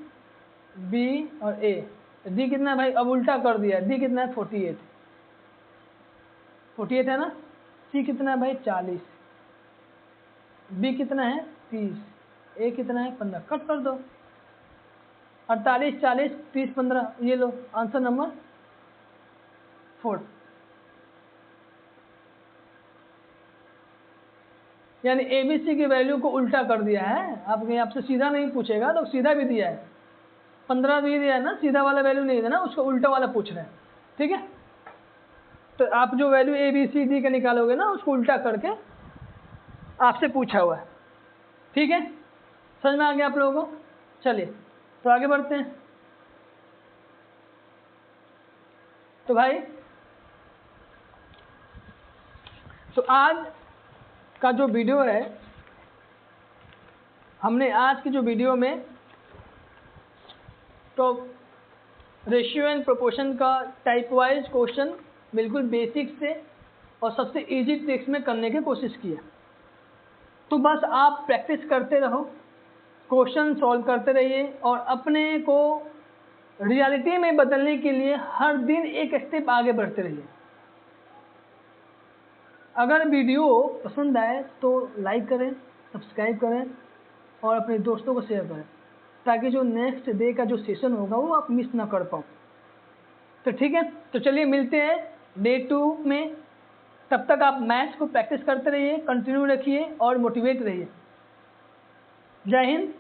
बी और ए, डी कितना है भाई, अब उल्टा कर दिया, डी कितना है 48 है ना, सी कितना है भाई 40, बी कितना है 30, ए कितना है 15, कट कर दो, 48, 40, 30, 15, ये लो आंसर नंबर 4। यानी एबीसी की वैल्यू को उल्टा कर दिया है, आपसे सीधा नहीं पूछेगा तो सीधा भी दिया है, 15 भी दिया है ना, सीधा वाला वैल्यू नहीं देना, उसको उल्टा वाला पूछ रहे हैं। ठीक है, तो आप जो value A B C D का निकालोगे ना, उसको उल्टा करके आपसे पूछा हुआ है। ठीक है, समझ में आ गया आप लोगों को, चलिए तो आगे बढ़ते हैं। तो भाई तो आज का जो वीडियो है, हमने आज की जो वीडियो में तो रेशियो एंड प्रोपोर्शन का टाइप वाइज क्वेश्चन बिल्कुल बेसिक से और सबसे इजी ट्रिक्स में करने की कोशिश की है। तो बस आप प्रैक्टिस करते रहो, क्वेश्चन सॉल्व करते रहिए और अपने को रियलिटी में बदलने के लिए हर दिन एक स्टेप आगे बढ़ते रहिए। अगर वीडियो पसंद आए तो लाइक करें, सब्सक्राइब करें और अपने दोस्तों को शेयर करें, ताकि जो नेक्स्ट डे का जो सेशन होगा वो आप मिस ना कर पाओ। तो ठीक है, तो चलिए मिलते हैं डे 2 में। तब तक आप मैथ्स को प्रैक्टिस करते रहिए, कंटिन्यू रखिए और मोटिवेट रहिए। जय हिंद,